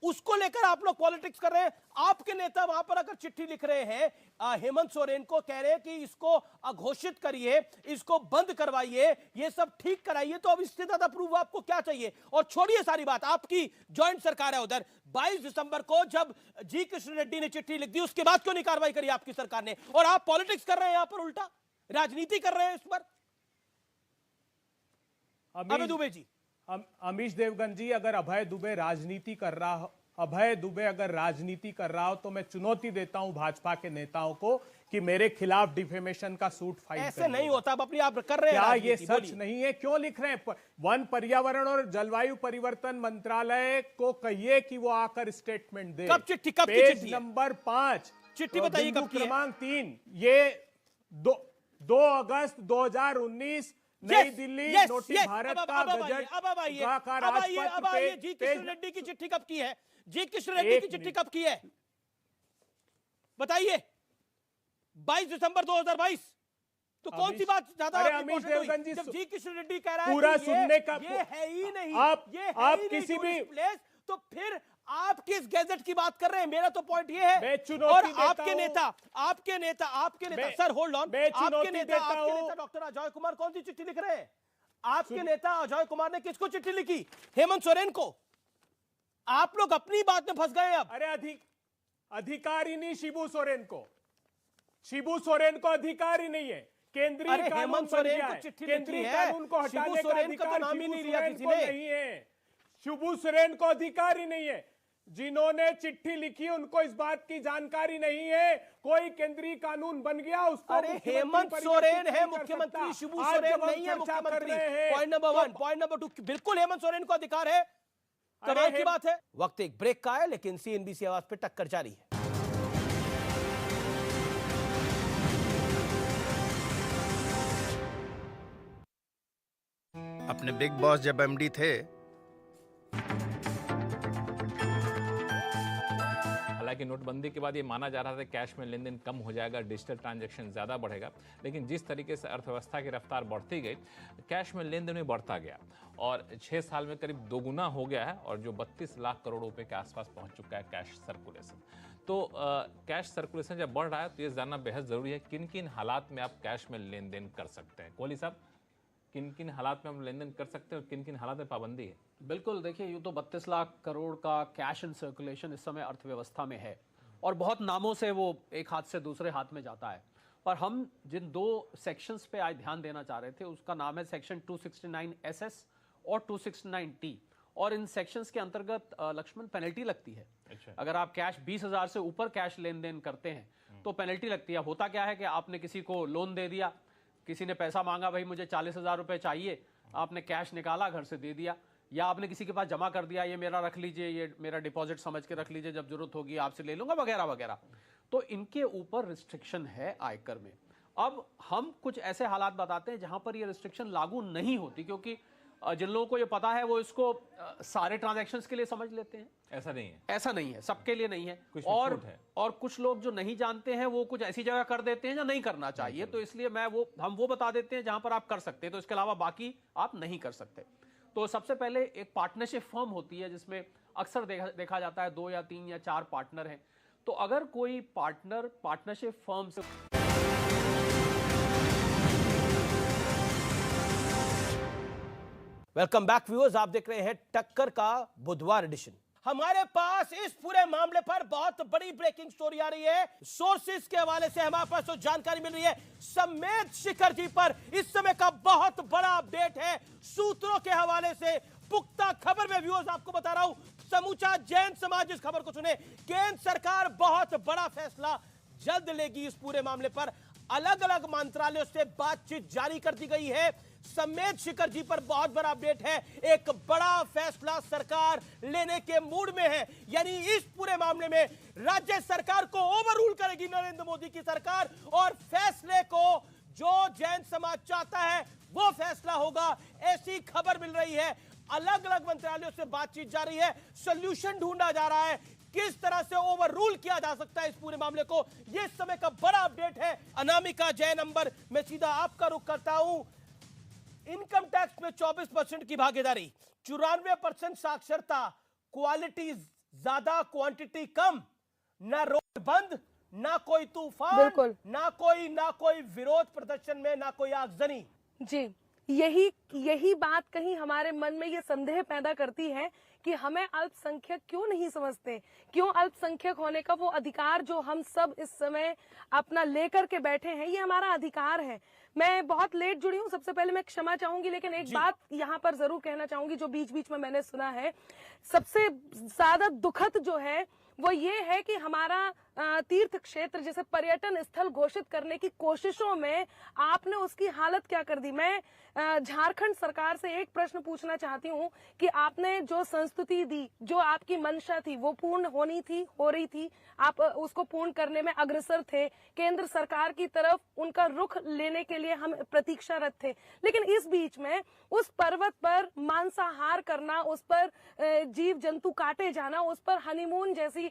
उसको लेकर आप लोग पॉलिटिक्स कर रहे हैं। आपके नेता वहां पर अगर चिट्ठी लिख रहे हैं हेमंत सोरेन को, कह रहे हैं कि इसको अघोषित करिए, इसको बंद करवाइए, ये सब ठीक कराइए, तो अब इससे ज्यादा प्रूफ आपको क्या चाहिए? और छोड़िए सारी बात, आपकी ज्वाइंट सरकार है उधर। 22 दिसंबर को जब जी कृष्ण रेड्डी ने चिट्ठी लिख दी, उसके बाद क्यों नहीं कार्रवाई करी आपकी सरकार ने? और आप पॉलिटिक्स कर रहे हैं, यहां पर उल्टा राजनीति कर रहे हैं इस पर। अभय दुबे जी, अमीश देवगन जी, अगर अभय दुबे राजनीति कर रहा हो तो मैं चुनौती देता हूं भाजपा के नेताओं को कि मेरे खिलाफ डिफेमेशन का सूट फाइल ऐसे नहीं होता। अब अपनी आप कर रहे हैं क्या ये राजनीति, सच बोलिए। नहीं है? क्यों लिख रहे हैं? वन, पर्यावरण और जलवायु परिवर्तन मंत्रालय को कहिए कि वो आकर स्टेटमेंट दे। कब चिट्ठी, कब की पेज चिट्ठी है? नंबर 5 चिट्ठी बताइए बिंदु कब की है? क्रमांक 3, ये 2 अगस्त 2019 नई दिल्ली, नोटिस भारत का बजट का राजपत्र जी किशन रेड्डी की चिट्ठी कब की है? जी किशन रेड्डी की चिट्ठी कब की है बताइए। 22 दिसंबर 2022। तो कौन सी बात ज्यादा अमीश देवगन जी, जब जी किशन रेड्डी कह रहा है पूरा कि सुनने का ये है ही नहीं, आप किसी भी प्लेस, तो फिर आप किस गैजेट की बात कर रहे हैं? मेरा तो पॉइंट ये है। मैं चुनौती और देता आपके नेता सर होल्ड ऑन, आपके नेता डॉक्टर अजय कुमार कौन सी चिट्ठी लिख रहे हैं? आपके नेता अजय कुमार ने किसको चिट्ठी लिखी? हेमंत सोरेन को। आप लोग अपनी बात में फंस गए अब। अरे अधिकार ही नहीं शिबू सोरेन को, शिबू सोरेन को अधिकार ही नहीं है। केंद्रीय कानून हेमंत सोरेन को चिट्ठी लिखी है, कानून को हटाने का अधिकार नाम ही नहीं शिबू लिया सोरेन किसी को ने। नहीं है। शिबू सोरेन को अधिकार ही नहीं है। जिन्होंने चिट्ठी लिखी उनको इस बात की जानकारी नहीं है कोई केंद्रीय कानून बन गया उसको। अरे हेमंत सोरेन है मुख्यमंत्री, शिबू सोरेन नहीं है मुख्यमंत्री। Point number 1। पॉइंट नंबर 2, बिल्कुल हेमंत सोरेन को अधिकार है। कमाल की बात है। वक्त एक ब्रेक का है, लेकिन सीएनबीसी आवाज पे टक्कर जारी है। अपने बिग बॉस जब एमडी थे, हालांकि नोटबंदी के बाद ये माना जा रहा था कैश में लेन देन कम हो जाएगा, डिजिटल ट्रांजैक्शन ज़्यादा बढ़ेगा, लेकिन जिस तरीके से अर्थव्यवस्था की रफ्तार बढ़ती गई, कैश में लेन देन भी बढ़ता गया और 6 साल में करीब दोगुना हो गया है और जो 32 लाख करोड़ रुपए के आसपास पहुंच चुका है कैश सर्कुलेशन। तो कैश सर्कुलेशन जब बढ़ रहा है तो ये जानना बेहद ज़रूरी है किन किन हालात में आप कैश में लेन देन कर सकते हैं। कोहली साहब, किन किन हालात में हम लेन देन कर सकते हैं और किन किन हालात में पाबंदी है? बिल्कुल, देखिए यूँ तो 32 लाख करोड़ का कैश इन सर्कुलेशन इस समय अर्थव्यवस्था में है और बहुत नामों से वो एक हाथ से दूसरे हाथ में जाता है। पर हम जिन 2 सेक्शंस पे आज ध्यान देना चाह रहे थे उसका नाम है सेक्शन 269SS और 269T और इन सेक्शंस के अंतर्गत लक्ष्मण पेनल्टी लगती है। अच्छा। अगर आप कैश 20,000 से ऊपर कैश लेन देन करते हैं तो पेनल्टी लगती है। होता क्या है कि आपने किसी को लोन दे दिया, किसी ने पैसा मांगा, भाई मुझे 40,000 रुपए चाहिए, आपने कैश निकाला घर से दे दिया, या आपने किसी के पास जमा कर दिया, ये मेरा रख लीजिए, ये मेरा डिपॉजिट समझ के रख लीजिए, जब जरूरत होगी आपसे ले लूंगा वगैरह वगैरह। तो इनके ऊपर रिस्ट्रिक्शन है आयकर में। अब हम कुछ ऐसे हालात बताते हैं जहां पर ये रिस्ट्रिक्शन लागू नहीं होती, क्योंकि जिन लोगों को ये पता है वो इसको सारे ट्रांजैक्शंस के लिए समझ लेते हैं। ऐसा नहीं है, ऐसा नहीं है, सबके लिए नहीं है। कुछ और कुछ लोग जो नहीं जानते हैं वो कुछ ऐसी जगह कर देते हैं जो नहीं करना चाहिए, तो इसलिए हम वो बता देते हैं जहां पर आप कर सकते हैं, तो इसके अलावा बाकी आप नहीं कर सकते। तो सबसे पहले एक पार्टनरशिप फर्म होती है जिसमें अक्सर देखा जाता है 2 या 3 या 4 पार्टनर हैं। तो अगर कोई पार्टनर पार्टनरशिप फर्म से वेलकम बैक व्यूअर्स, आप देख रहे हैं टक्कर का बुधवार एडिशन। हमारे पास इस पूरे मामले पर बहुत बड़ी ब्रेकिंग स्टोरी आ रही है। सोर्सेस के हवाले से हमारे पास जो जानकारी मिल रही है, समेत शिखर जी पर इस समय का बहुत बड़ा अपडेट है। सूत्रों के हवाले से पुख्ता खबर में व्यूअर्स आपको बता रहा हूं, समूचा जैन समाज इस खबर को सुने। केंद्र सरकार बहुत बड़ा फैसला जल्द लेगी इस पूरे मामले पर। अलग अलग मंत्रालयों से बातचीत जारी कर दी गई है। समेत शिखर जी पर बहुत बड़ा अपडेट है। एक बड़ा फैसला सरकार लेने के मूड में है, यानी इस पूरे मामले में राज्य सरकार को ओवररूल करेगी नरेंद्र मोदी की सरकार और फैसले को जो जैन समाज चाहता है वो फैसला होगा, ऐसी खबर मिल रही है। अलग अलग मंत्रालयों से बातचीत जारी है, सॉल्यूशन ढूंढा जा रहा है, किस तरह से ओवर रूल किया जा सकता है इस पूरे मामले को। यह समय का बड़ा अपडेट है। अनामिका जैन अंबर, मैं सीधा आपका रुख करता हूं। इनकम टैक्स में 24% की भागीदारी, 94% साक्षरता, क्वालिटी ज्यादा क्वांटिटी कम, ना रोड बंद, ना कोई तूफान, ना कोई विरोध प्रदर्शन में, ना कोई आगजनी। जी, यही बात कहीं हमारे मन में ये संदेह पैदा करती है कि हमें अल्पसंख्यक क्यों नहीं समझते, क्यों अल्पसंख्यक होने का वो अधिकार जो हम सब इस समय अपना लेकर के बैठे हैं, ये हमारा अधिकार है। मैं बहुत लेट जुड़ी हूँ, सबसे पहले मैं क्षमा चाहूंगी, लेकिन एक बात यहाँ पर जरूर कहना चाहूंगी जो बीच बीच में मैंने सुना है। सबसे ज्यादा दुखद जो है वो ये है कि हमारा तीर्थ क्षेत्र जैसे पर्यटन स्थल घोषित करने की कोशिशों में आपने उसकी हालत क्या कर दी। मैं झारखंड सरकार से एक प्रश्न पूछना चाहती हूँ कि आपने जो संस्तुति दी, जो आपकी मंशा थी, वो पूर्ण हो रही थी, आप उसको पूर्ण करने में अग्रसर थे, केंद्र सरकार की तरफ उनका रुख लेने के लिए हम प्रतीक्षारत थे, लेकिन इस बीच में उस पर्वत पर मांसाहार करना, उस पर जीव जंतु काटे जाना, उस पर हनीमून जैसी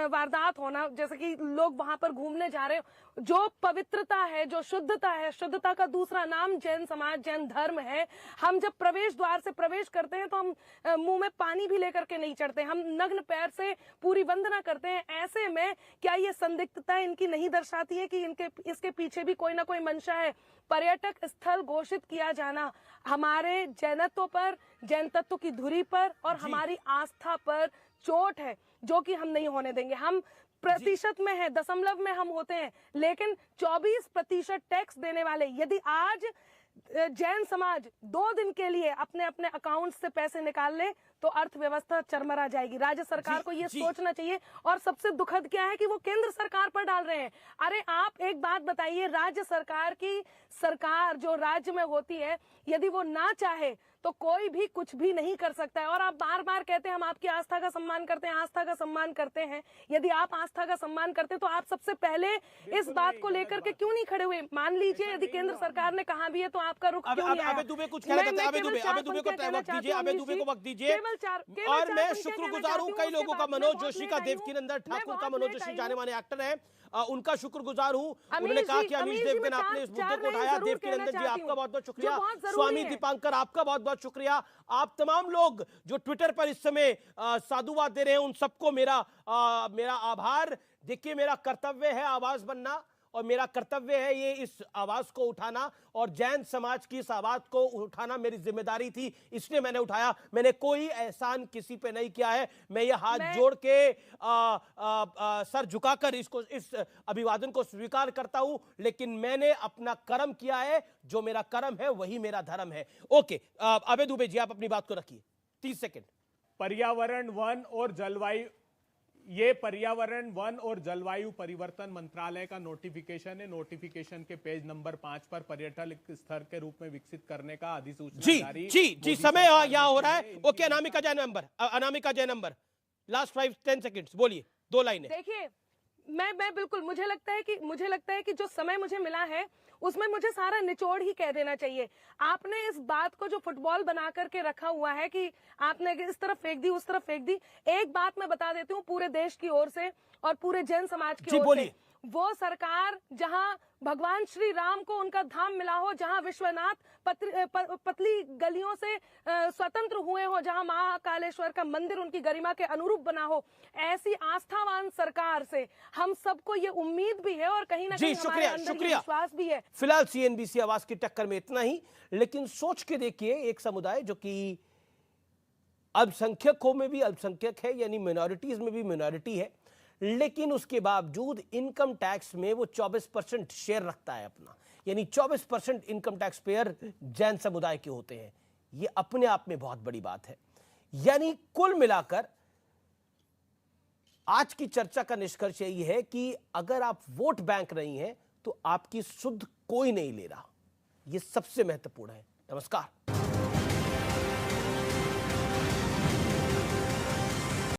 वारदात होना, जैसे कि लोग वहां पर घूमने जा रहे हो, जो पवित्रता है, जो शुद्धता है, शुद्धता का दूसरा नाम जैन समाज, जैन धर्म है। हम जब प्रवेश द्वार से प्रवेश करते हैं तो हम मुंह में पानी भी लेकर के नहीं चढ़ते, हम नग्न पैर से पूरी वंदना करते हैं। ऐसे में क्या ये संदिग्धता इनकी नहीं दर्शाती है कि इसके पीछे भी कोई ना कोई मंशा है? पर्यटक स्थल घोषित किया जाना हमारे जैनत्व पर, जैन तत्व की धुरी पर और हमारी आस्था पर चोट है, जो कि हम नहीं होने देंगे। हम प्रतिशत में है, दशमलव में हम होते हैं, लेकिन 24% टैक्स देने वाले, यदि आज जैन समाज 2 दिन के लिए अपने अपने अकाउंट से पैसे निकाल ले तो अर्थव्यवस्था चरमरा जाएगी। राज्य सरकार को ये सोचना चाहिए। और सबसे दुखद क्या है कि वो केंद्र सरकार पर डाल रहे हैं। अरे आप एक बात बताइए, राज्य सरकार की सरकार जो राज्य में होती है, यदि वो ना चाहे तो कोई भी कुछ भी नहीं कर सकता है। और आप बार बार कहते हैं हम आपकी आस्था का सम्मान करते हैं, आस्था का सम्मान करते हैं। यदि आप आस्था का सम्मान करते तो आप सबसे पहले इस बात को लेकर के क्यों नहीं खड़े हुए? मान लीजिए यदि केंद्र सरकार ने कहा भी है तो आपका रुख क्यों नहीं आया? अबे दुबे कुछ कहना चाहते हैं, अबे दुबे को वक्त दीजिए, अबे दुबे को वक्त दीजिए। और मैं शुक्रगुजार हूं कई लोगों का, मनोज जोशी का, देवकीनंदन ठाकुर का, मनोज जोशी जाने माने एक्टर हैं, उनका शुक्रगुजार हूं। उन्होंने कहा कि अमीश देवगन आपने इस मुद्दे को उठाया। देवकीनंदन जी आपका बहुत बहुत शुक्रिया, स्वामी दीपांकर आपका बहुत बहुत शुक्रिया। आप तमाम लोग जो ट्विटर पर इस समय साधुवाद दे रहे हैं, उन सबको मेरा आभार। देखिए, मेरा कर्तव्य है आवाज बनना और मेरा कर्तव्य है ये इस आवाज को उठाना, और जैन समाज की इस आवाज को उठाना मेरी जिम्मेदारी थी, इसलिए मैंने उठाया। मैंने कोई एहसान किसी पे नहीं किया है। मैं ये हाथ जोड़ के सर झुकाकर इस अभिवादन को स्वीकार करता हूं, लेकिन मैंने अपना कर्म किया है। जो मेरा कर्म है वही मेरा धर्म है। ओके, अबे दुबे जी आप अपनी बात को रखिए, 30 सेकेंड। पर्यावरण, वन और जलवायु, ये पर्यावरण, वन और जलवायु परिवर्तन मंत्रालय का नोटिफिकेशन है। नोटिफिकेशन के पेज नंबर 5 पर पर्यटक स्थल के रूप में विकसित करने का अधिसूचना जारी। जी समय यहाँ हो रहा है। ओके, अनामिका जय नंबर लास्ट 5-10 सेकंड्स बोलिए, 2 लाइनें। देखिए, मैं बिल्कुल, मुझे लगता है कि जो समय मुझे मिला है उसमें मुझे सारा निचोड़ ही कह देना चाहिए। आपने इस बात को जो फुटबॉल बना करके रखा हुआ है कि आपने इस तरफ फेंक दी, उस तरफ फेंक दी, एक बात मैं बता देती हूँ पूरे देश की ओर से और पूरे जैन समाज की ओर से, वो सरकार जहां भगवान श्री राम को उनका धाम मिला हो, जहां विश्वनाथ पतली गलियों से स्वतंत्र हुए हो, जहां महाकालेश्वर का मंदिर उनकी गरिमा के अनुरूप बना हो, ऐसी आस्थावान सरकार से हम सबको ये उम्मीद भी है और कहीं ना कहीं हमारे अंदर ये विश्वास भी है। फिलहाल CNBC आवाज की टक्कर में इतना ही, लेकिन सोच के देखिए, एक समुदाय जो कि अल्पसंख्यकों में भी अल्पसंख्यक है, यानी माइनॉरिटीज में भी माइनॉरिटी है, लेकिन उसके बावजूद इनकम टैक्स में वो 24% शेयर रखता है अपना, यानी 24% इनकम टैक्स पेयर जैन समुदाय के होते हैं। ये अपने आप में बहुत बड़ी बात है। यानी कुल मिलाकर आज की चर्चा का निष्कर्ष यही है कि अगर आप वोट बैंक नहीं हैं तो आपकी सुध कोई नहीं ले रहा। यह सबसे महत्वपूर्ण है। नमस्कार।